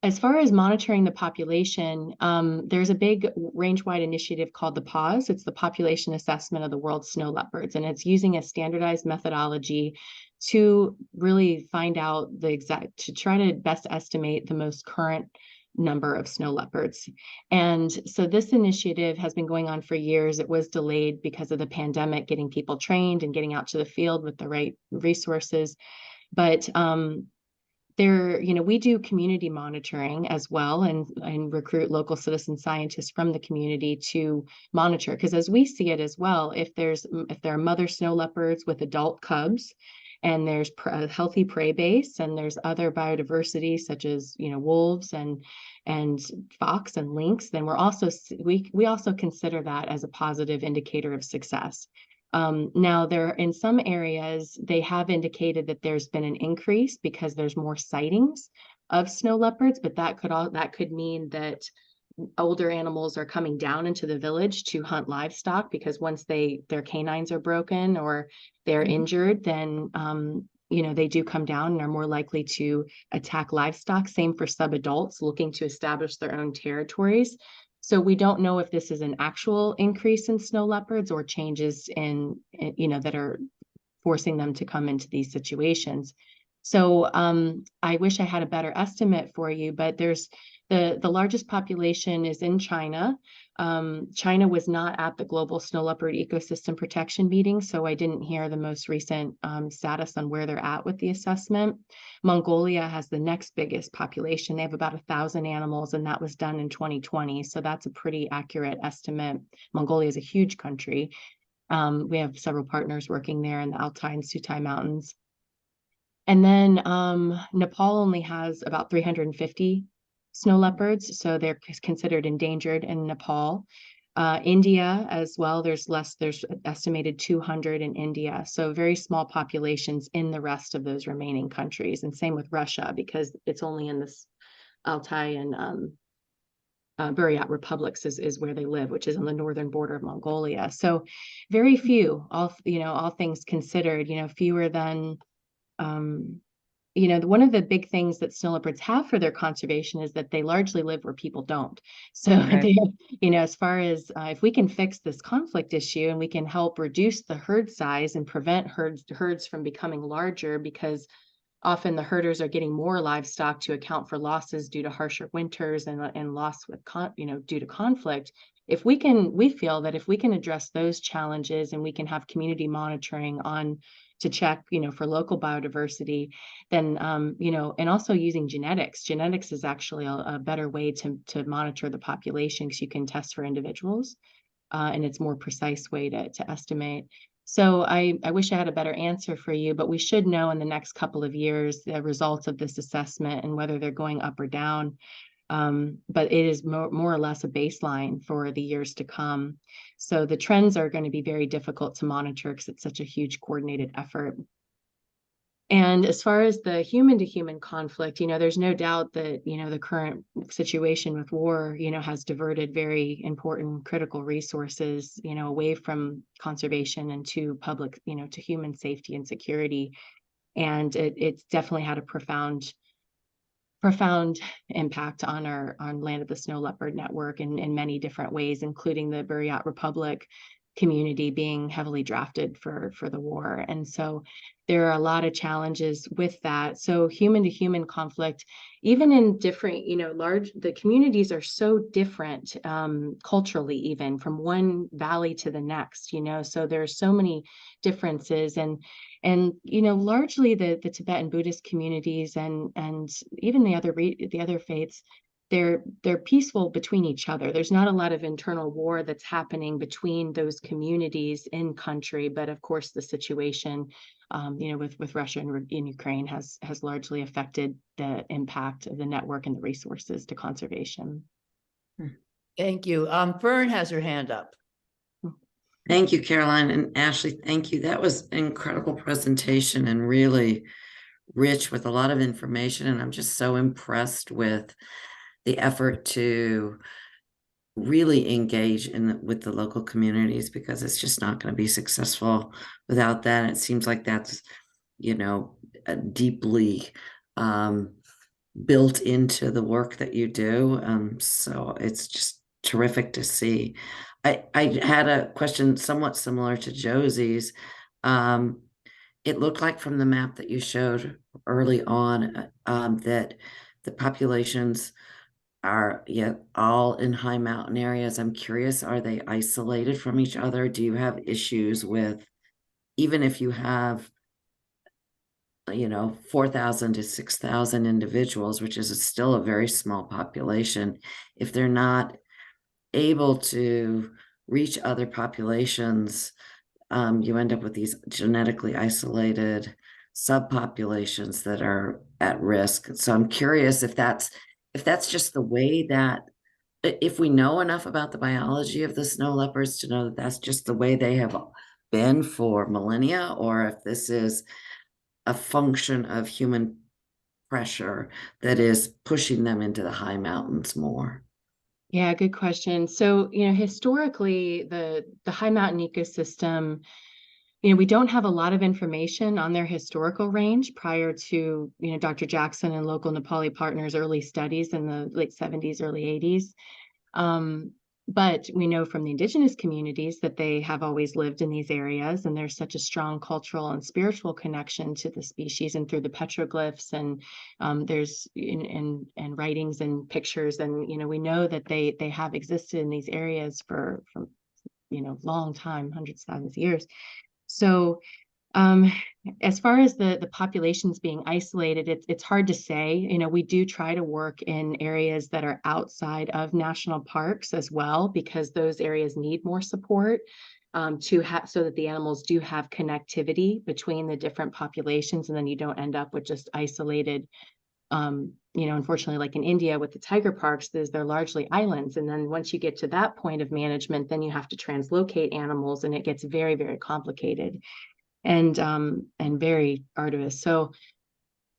as far as monitoring the population, there's a big range-wide initiative called the PAWS. It's the Population Assessment of the World's Snow Leopards, and it's using a standardized methodology to really find out to try to best estimate the most current number of snow leopards. And so this initiative has been going on for years. It was delayed because of the pandemic, getting people trained and getting out to the field with the right resources. But we do community monitoring as well, and recruit local citizen scientists from the community to monitor. Because as we see it as well, if there are mother snow leopards with adult cubs, and there's a healthy prey base, and there's other biodiversity such as wolves and fox and lynx, then we also consider that as a positive indicator of success. Now, in some areas, they have indicated that there's been an increase because there's more sightings of snow leopards, but that could mean that older animals are coming down into the village to hunt livestock, because once their canines are broken or they're injured, then they do come down and are more likely to attack livestock. Same for subadults looking to establish their own territories. So we don't know if this is an actual increase in snow leopards or changes that are forcing them to come into these situations. So I wish I had a better estimate for you, but there's the largest population is in China. China was not at the Global Snow Leopard Ecosystem Protection meeting, so I didn't hear the most recent status on where they're at with the assessment. Mongolia has the next biggest population. They have about 1,000 animals, and that was done in 2020. So that's a pretty accurate estimate. Mongolia is a huge country. We have several partners working there in the Altai and Sutai Mountains. And then Nepal only has about 350 snow leopards, so they're considered endangered in Nepal. India as well, there's estimated 200 in India, so very small populations in the rest of those remaining countries. And same with Russia, because it's only in this Altai and Buryat republics is where they live, which is on the northern border of Mongolia. So very few, all things considered, fewer than one of the big things that snow leopards have for their conservation is that they largely live where people don't. So, as far as if we can fix this conflict issue and we can help reduce the herd size and prevent herds from becoming larger, because often the herders are getting more livestock to account for losses due to harsher winters and loss due to conflict. We feel that if we can address those challenges and we can have community monitoring to check, for local biodiversity, then, and also using genetics. Genetics is actually a better way to monitor the population, because you can test for individuals, and it's a more precise way to estimate. So I wish I had a better answer for you, but we should know in the next couple of years the results of this assessment and whether they're going up or down. But it is more or less a baseline for the years to come. So the trends are going to be very difficult to monitor because it's such a huge coordinated effort. And as far as the human-to-human conflict, there's no doubt that, the current situation with war, has diverted very important critical resources, away from conservation and to public, to human safety and security. And it's definitely had a profound impact on Land of the Snow Leopard network in many different ways, including the Buryat Republic community being heavily drafted for the war. And so there are a lot of challenges with that. So human to human conflict, even in different, the communities are so different culturally, even from one valley to the next, so there's so many differences. And largely the Tibetan Buddhist communities and even the other faiths, they're peaceful between each other. There's not a lot of internal war that's happening between those communities in country, but of course the situation, with Russia and in Ukraine has largely affected the impact of the network and the resources to conservation. Thank you. Fern has her hand up. Thank you, Caroline and Ashley. Thank you. That was an incredible presentation and really rich with a lot of information. And I'm just so impressed with the effort to really engage with the local communities, because it's just not going to be successful without that. It seems like that's, deeply built into the work that you do. So it's just terrific to see. I had a question somewhat similar to Josie's. It looked like from the map that you showed early on that the populations are all in high mountain areas. I'm curious, are they isolated from each other? Do you have issues with, even if you have 4,000 to 6,000 individuals, which is still a very small population, if they're not able to reach other populations, you end up with these genetically isolated subpopulations that are at risk. So I'm curious if that's just the way that, if we know enough about the biology of the snow leopards to know that that's just the way they have been for millennia, or if this is a function of human pressure that is pushing them into the high mountains more. Yeah, good question. So, historically, the high mountain ecosystem, we don't have a lot of information on their historical range prior to, Dr. Jackson and local Nepali partners' early studies in the late 70s, early 80s. But we know from the indigenous communities that they have always lived in these areas, and there's such a strong cultural and spiritual connection to the species, and through the petroglyphs and there's and writings and pictures, and we know that they have existed in these areas for long time, hundreds of thousands of years. So as far as the populations being isolated, it's hard to say. We do try to work in areas that are outside of national parks as well, because those areas need more support to have, so that the animals do have connectivity between the different populations, and then you don't end up with just isolated. Unfortunately, like in India with the tiger parks, they're largely islands. And then once you get to that point of management, then you have to translocate animals, and it gets very, very complicated and very arduous. So,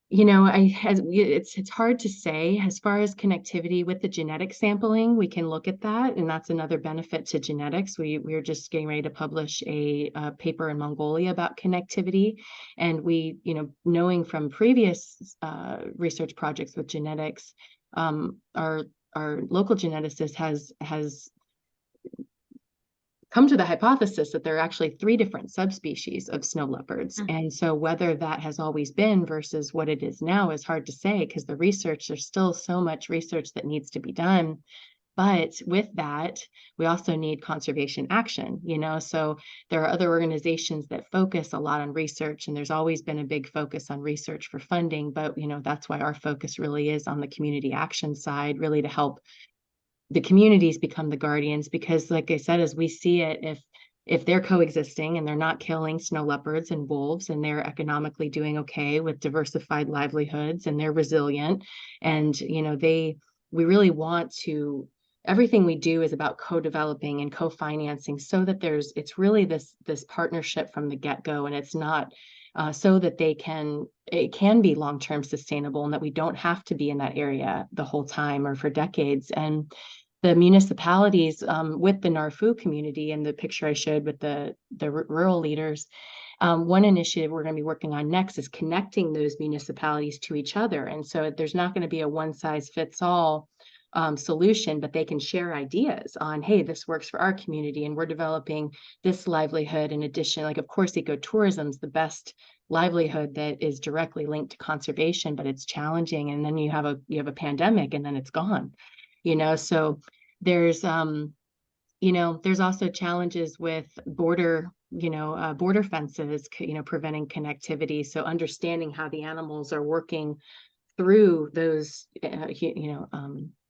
it's hard to say. As far as connectivity with the genetic sampling, we can look at that, and that's another benefit to genetics. We're just getting ready to publish a paper in Mongolia about connectivity, and we, knowing from previous research projects with genetics, our local geneticist has come to the hypothesis that there are actually 3 different subspecies of snow leopards. And so whether that has always been versus what it is now is hard to say, because there's still so much research that needs to be done. But with that, we also need conservation action, so there are other organizations that focus a lot on research, and there's always been a big focus on research for funding. But, that's why our focus really is on the community action side, really to help the communities become the guardians, because like I said, as we see it, if they're coexisting and they're not killing snow leopards and wolves, and they're economically doing okay with diversified livelihoods, and they're resilient, and we really want to, everything we do is about co-developing and co-financing, so that it's really this partnership from the get-go, and it's not so that it can be long-term sustainable, and that we don't have to be in that area the whole time or for decades. And the municipalities with the Narfu community, and the picture I showed with the rural leaders, one initiative we're going to be working on next is connecting those municipalities to each other. And so there's not going to be a one-size-fits-all solution, but they can share ideas on, hey, this works for our community, and we're developing this livelihood in addition. Like, of course, ecotourism is the best livelihood that is directly linked to conservation, but it's challenging. And then you have a pandemic, and then it's gone, so there's there's also challenges with border fences, preventing connectivity. So understanding how the animals are working through those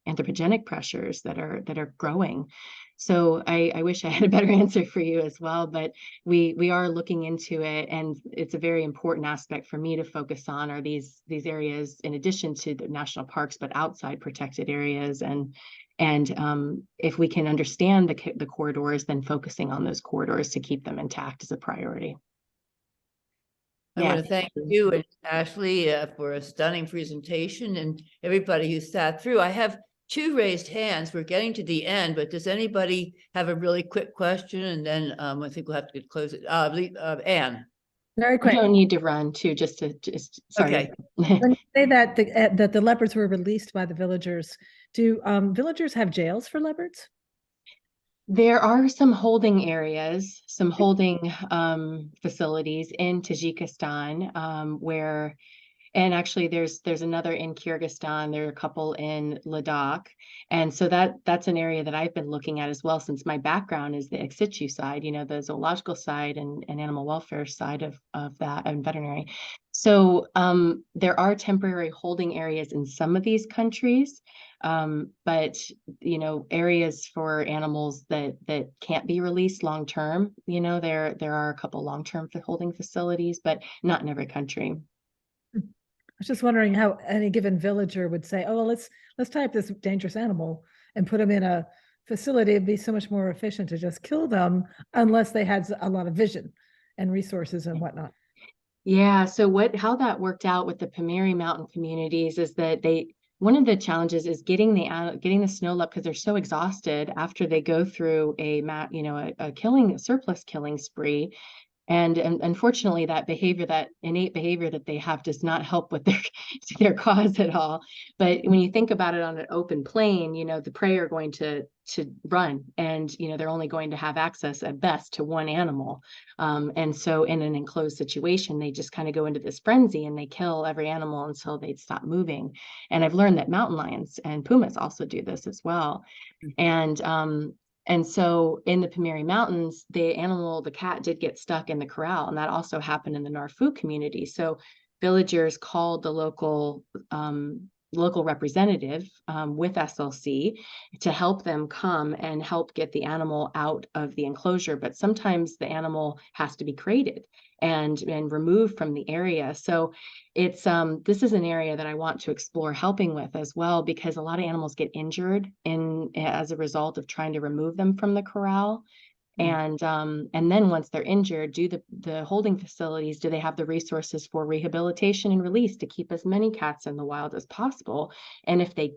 anthropogenic pressures that are growing. So I wish I had a better answer for you as well, but we are looking into it, and it's a very important aspect for me to focus on are these areas in addition to the national parks, but outside protected areas, and if we can understand the corridors, then focusing on those corridors to keep them intact is a priority. I want to thank you and Ashleigh for a stunning presentation, and everybody who sat through. I have 2 raised hands. We're getting to the end, but does anybody have a really quick question? And then I think we'll have to close it. Anne. Very quick. You don't need to run too, sorry. Okay. When you say that the leopards were released by the villagers, do villagers have jails for leopards? There are some holding areas, some holding facilities in Tajikistan where, and actually there's another in Kyrgyzstan, there are a couple in Ladakh. And so that's an area that I've been looking at as well, since my background is the ex situ side, the zoological side and animal welfare side of that, and veterinary. So there are temporary holding areas in some of these countries. But areas for animals that can't be released long term, there are a couple long-term holding facilities, but not in every country. I was just wondering how any given villager would say, oh, well, let's tie up this dangerous animal and put them in a facility. It'd be so much more efficient to just kill them unless they had a lot of vision and resources and whatnot. Yeah, so how that worked out with the Pamiri mountain communities is that one of the challenges is getting the snow leopard, because they're so exhausted after they go through a surplus killing spree. And unfortunately, that innate behavior that they have does not help with their cause at all. But when you think about it on an open plain, the prey are going to run, and they're only going to have access at best to one animal. And so in an enclosed situation, they just kind of go into this frenzy and they kill every animal until they stop moving. And I've learned that mountain lions and pumas also do this as well. And so in the Pamiri Mountains, the cat did get stuck in the corral, and that also happened in the Narfu community. So villagers called the local representative with SLC to help them come and help get the animal out of the enclosure. But sometimes the animal has to be crated and removed from the area. So it's this is an area that I want to explore helping with as well, because a lot of animals get injured as a result of trying to remove them from the corral. And then once they're injured, do the holding facilities, do they have the resources for rehabilitation and release to keep as many cats in the wild as possible? And if they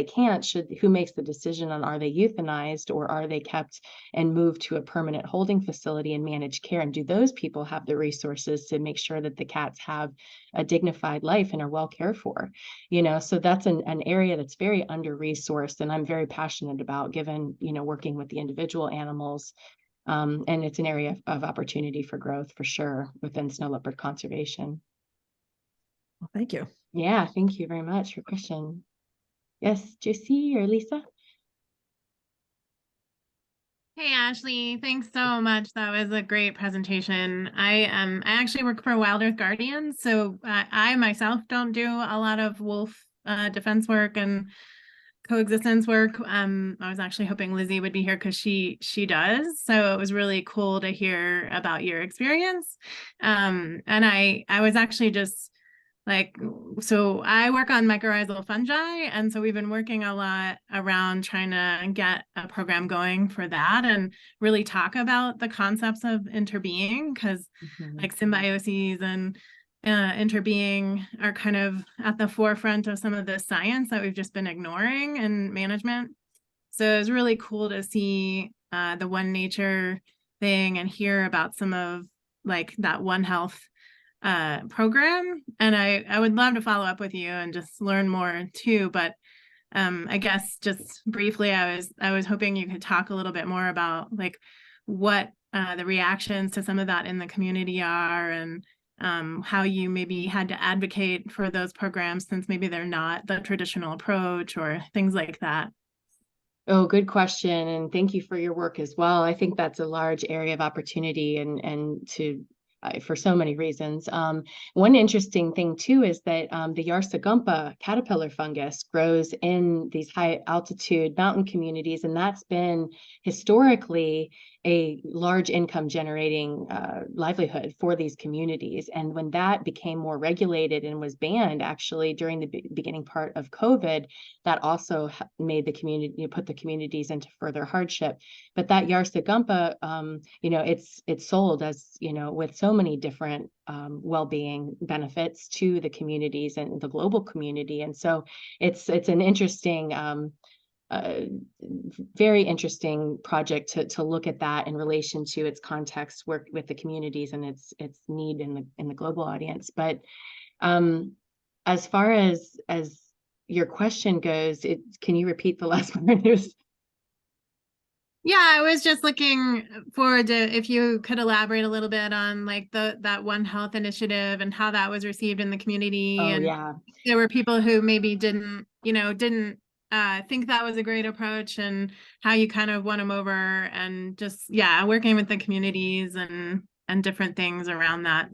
can't, who makes the decision on, are they euthanized or are they kept and moved to a permanent holding facility and managed care? And do those people have the resources to make sure that the cats have a dignified life and are well cared for? So that's an area that's very under-resourced, and I'm very passionate about, given working with the individual animals. And it's an area of opportunity for growth for sure within snow leopard conservation. Well, thank you. Yeah, thank you very much for your question. Yes, Josie or Lisa? Hey, Ashleigh, thanks so much. That was a great presentation. I actually work for Wild Earth Guardians, so I myself don't do a lot of wolf defense work and coexistence work. I was actually hoping Lizzie would be here because she does. So it was really cool to hear about your experience. And I was actually just so I work on mycorrhizal fungi, and so we've been working a lot around trying to get a program going for that and really talk about the concepts of interbeing, because symbioses and interbeing are kind of at the forefront of some of the science that we've just been ignoring in management. So it was really cool to see the One Nature thing and hear about some of that One Health program. And I would love to follow up with you and just learn more too. But I guess just briefly, I was hoping you could talk a little bit more about what the reactions to some of that in the community are, and how you maybe had to advocate for those programs since maybe they're not the traditional approach or things like that. Oh, good question. And thank you for your work as well. I think that's a large area of opportunity, and for so many reasons. One interesting thing too is that the Yarsagumpa caterpillar fungus grows in these high altitude mountain communities, and that's been historically a large income generating livelihood for these communities. And when that became more regulated and was banned actually during the beginning part of COVID, that also made the community, put the communities into further hardship. But that Yarsagumpa, it's sold as, with so many different well-being benefits to the communities and the global community. And so it's an interesting, very interesting project to look at that in relation to its context, work with the communities and its need in the global audience. But as far as your question goes, can you repeat the last part? Yeah, I was just looking forward to if you could elaborate a little bit on like that One Health initiative and how that was received in the community. Oh, and yeah. there were people who maybe didn't think that was a great approach, and how you kind of won them over, and just working with the communities and different things around that.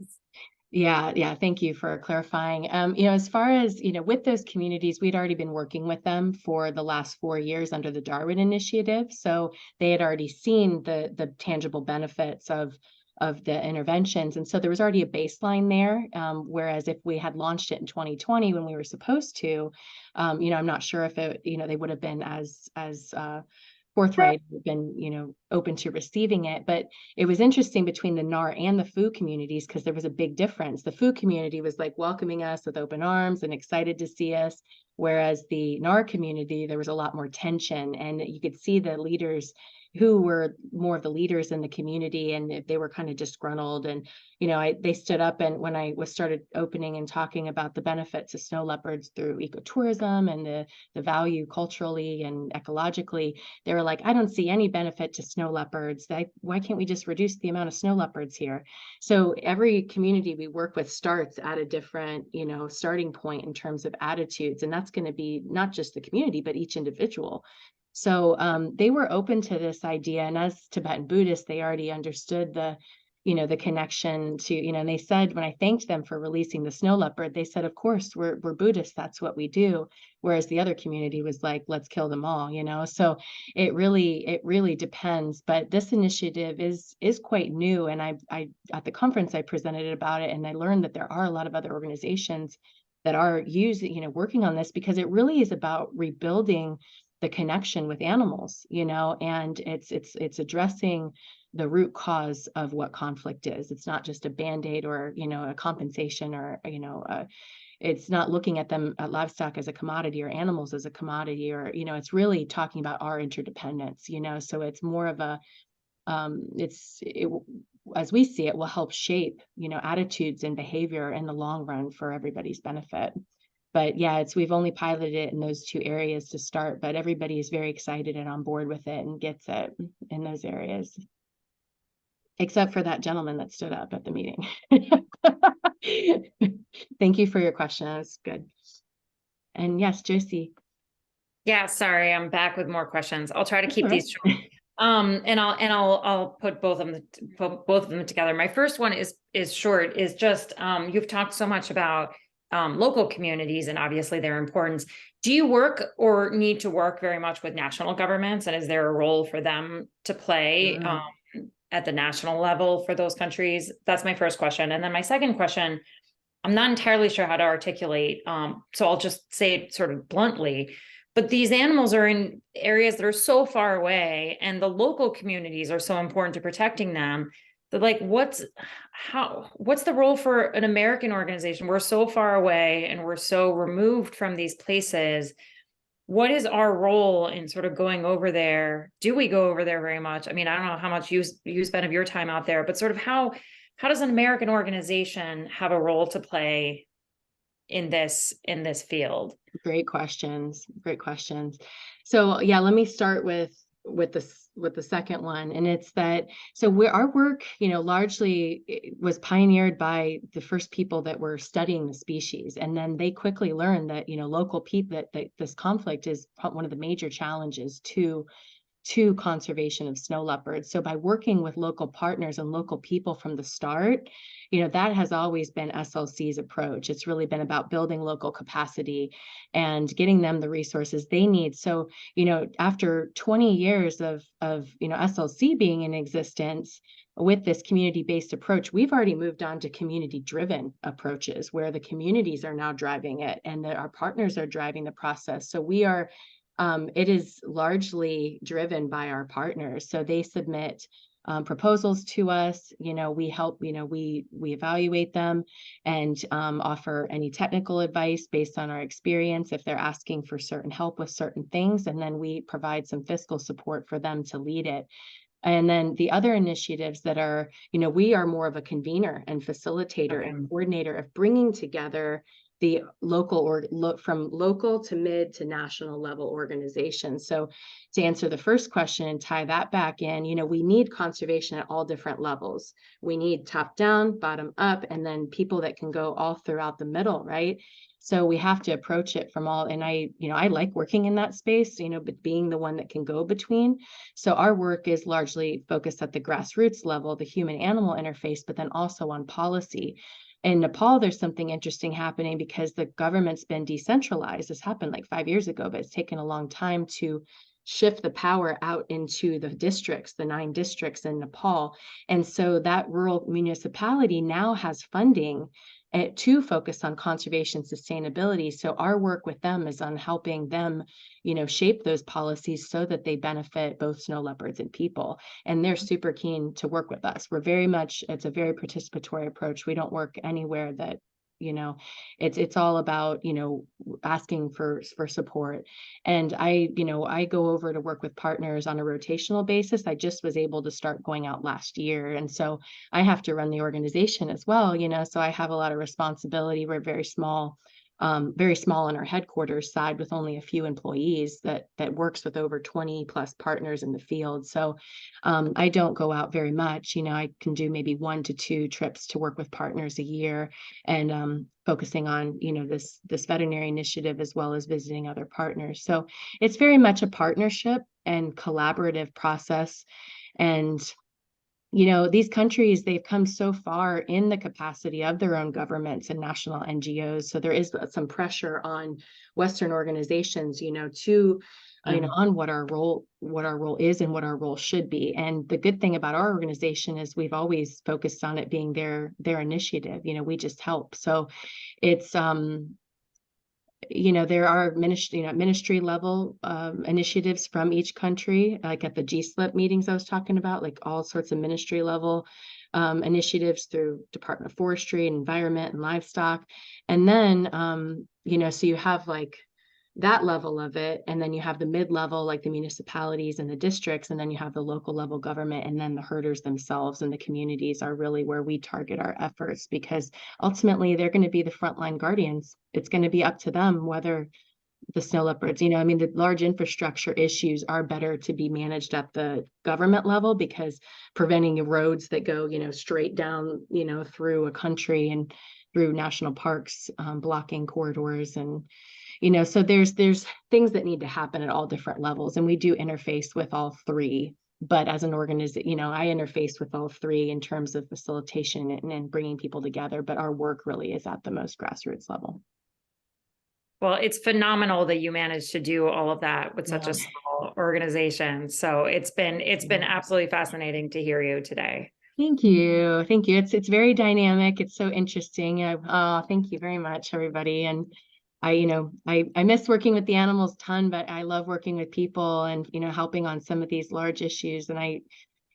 Yeah. Thank you for clarifying. As far as, with those communities, we'd already been working with them for the last 4 years under the Darwin Initiative. So they had already seen the tangible benefits of the interventions. And so there was already a baseline there. Whereas if we had launched it in 2020 when we were supposed to, I'm not sure if they would have been as forthright, been, open to receiving it. But it was interesting between the NAR and the FOO communities, because there was a big difference. The FOO community was like welcoming us with open arms and excited to see us. Whereas the NAR community, there was a lot more tension, and you could see the leaders who were more of the leaders in the community, and they were kind of disgruntled. And, they stood up, and when I started opening and talking about the benefits of snow leopards through ecotourism and the value culturally and ecologically, they were like, I don't see any benefit to snow leopards. Why can't we just reduce the amount of snow leopards here? So every community we work with starts at a different, starting point in terms of attitudes. And that's going to be not just the community, but each individual. So they were open to this idea. And as Tibetan Buddhists, they already understood the connection to, and they said, when I thanked them for releasing the snow leopard, they said, of course, we're Buddhists, that's what we do. Whereas the other community was like, let's kill them all, So it really depends. But this initiative is quite new. And I at the conference, I presented about it, and I learned that there are a lot of other organizations that are working on this, because it really is about rebuilding the connection with animals, and it's addressing the root cause of what conflict is. It's not just a band-aid or, a compensation, or, it's not looking at livestock as a commodity or animals as a commodity, or, it's really talking about our interdependence, so it's more of a, as we see it, will help shape, attitudes and behavior in the long run for everybody's benefit. But yeah, we've only piloted it in those 2 areas to start, but everybody is very excited and on board with it and gets it in those areas. Except for that gentleman that stood up at the meeting. Thank you for your question. That was good. And yes, Josie. Yeah, sorry, I'm back with more questions. I'll try to keep That's these short. And I'll put both of them together. My first one is short, is just you've talked so much about local communities and obviously their importance. Do you work or need to work very much with national governments, and is there a role for them to play at the national level for those countries? That's my first question. And then my second question, I'm not entirely sure how to articulate, so I'll just say it sort of bluntly, but these animals are in areas that are so far away, and the local communities are so important to protecting them. But like, what's the role for an American organization? We're so far away and we're so removed from these places. What is our role in sort of going over there? Do we go over there very much? I mean, I don't know how much you spend of your time out there, but sort of how does an American organization have a role to play in this field? Great questions. So yeah, let me start with the second one. And it's that, so our work, largely was pioneered by the first people that were studying the species. And then they quickly learned that, local people, that this conflict is one of the major challenges to to conservation of snow leopards. So by working with local partners and local people from the start, that has always been SLC's approach. It's really been about building local capacity and getting them the resources they need. So, after 20 years of SLC being in existence, with this community-based approach, we've already moved on to community-driven approaches where the communities are now driving it and that our partners are driving the process. So it is largely driven by our partners. So they submit proposals to us, we help, we evaluate them and offer any technical advice based on our experience if they're asking for certain help with certain things. And then we provide some fiscal support for them to lead it. And then the other initiatives that are, we are more of a convener and facilitator and coordinator of bringing together the local or from local to mid to national level organizations. So to answer the first question and tie that back in, we need conservation at all different levels. We need top down, bottom up, and then people that can go all throughout the middle, right? So we have to approach it from all, and I like working in that space, but being the one that can go between. So our work is largely focused at the grassroots level, the human animal interface, but then also on policy. In Nepal, there's something interesting happening because the government's been decentralized. This happened like 5 years ago, but it's taken a long time to shift the power out into the districts, the 9 districts in Nepal. And so that rural municipality now has funding to focus on conservation sustainability. So our work with them is on helping them, shape those policies so that they benefit both snow leopards and people. And they're super keen to work with us. It's a very participatory approach. We don't work anywhere that, it's all about, asking for support. And I go over to work with partners on a rotational basis. I just was able to start going out last year. And so I have to run the organization as well, so I have a lot of responsibility. We're very small on our headquarters side with only a few employees that works with over 20 plus partners in the field. So I don't go out very much. I can do maybe 1 to 2 trips to work with partners a year and focusing on, this veterinary initiative as well as visiting other partners. So it's very much a partnership and collaborative process. And these countries, they've come so far in the capacity of their own governments and national NGOs. So there is some pressure on Western organizations, to, on what our role is and what our role should be. And the good thing about our organization is we've always focused on it being their initiative. We just help. So it's, there are ministry level initiatives from each country, like at the GSLIP meetings I was talking about, like all sorts of ministry level initiatives through Department of Forestry and Environment and Livestock. And then, so you have like that level of it, and then you have the mid-level, like the municipalities and the districts, and then you have the local level government, and then the herders themselves and the communities are really where we target our efforts, because ultimately they're going to be the frontline guardians. It's going to be up to them whether the snow leopards, the large infrastructure issues are better to be managed at the government level, because preventing roads that go, straight down, through a country and through national parks, blocking corridors and so there's things that need to happen at all different levels, and we do interface with all 3. But as an organization, I interface with all 3 in terms of facilitation and bringing people together. But our work really is at the most grassroots level. Well, it's phenomenal that you managed to do all of that with such a small organization. So it's been absolutely fascinating to hear you today. Thank you. It's very dynamic. It's so interesting. Thank you very much, everybody. And I miss working with the animals a ton, but I love working with people and, helping on some of these large issues. And I,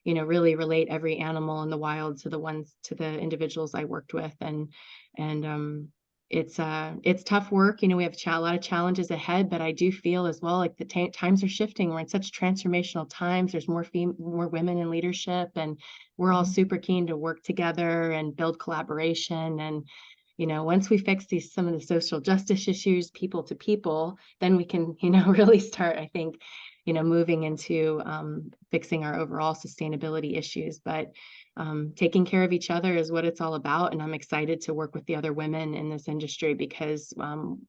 really relate every animal in the wild to the individuals I worked with. And it's tough work. We have a lot of challenges ahead, but I do feel as well like the times are shifting. We're in such transformational times. There's more women in leadership, and we're all super keen to work together and build collaboration. And once we fix some of the social justice issues, people to people, then we can, really start, I think, moving into fixing our overall sustainability issues. But taking care of each other is what it's all about. And I'm excited to work with the other women in this industry because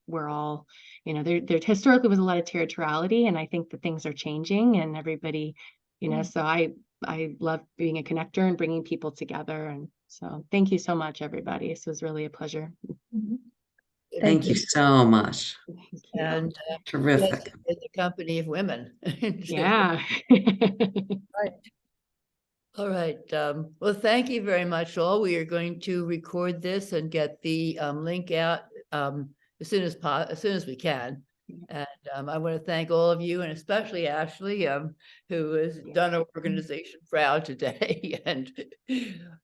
we're all, there historically was a lot of territoriality, and I think that things are changing and everybody, so I love being a connector and bringing people together. And so thank you so much, everybody. This was really a pleasure. Thank you so much. Thank you. And Terrific. in the company of women. Yeah. All right. Well, thank you very much, all. We are going to record this and get the link out as soon as we can. And I want to thank all of you, and especially Ashleigh, who has done our organization proud today. And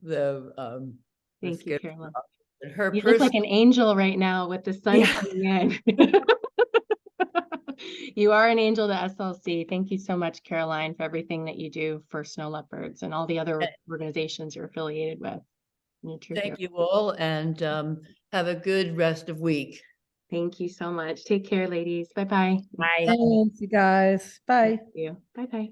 the Thank you, Caroline. and her You look like an angel right now with the sun coming in. You are an angel to SLC. Thank you so much, Caroline, for everything that you do for snow leopards and all the other organizations you're affiliated with. Thank you all, and have a good rest of week. Thank you so much. Take care, ladies. Bye-bye. Bye. Thanks, you guys. Bye. Thank you. Bye-bye.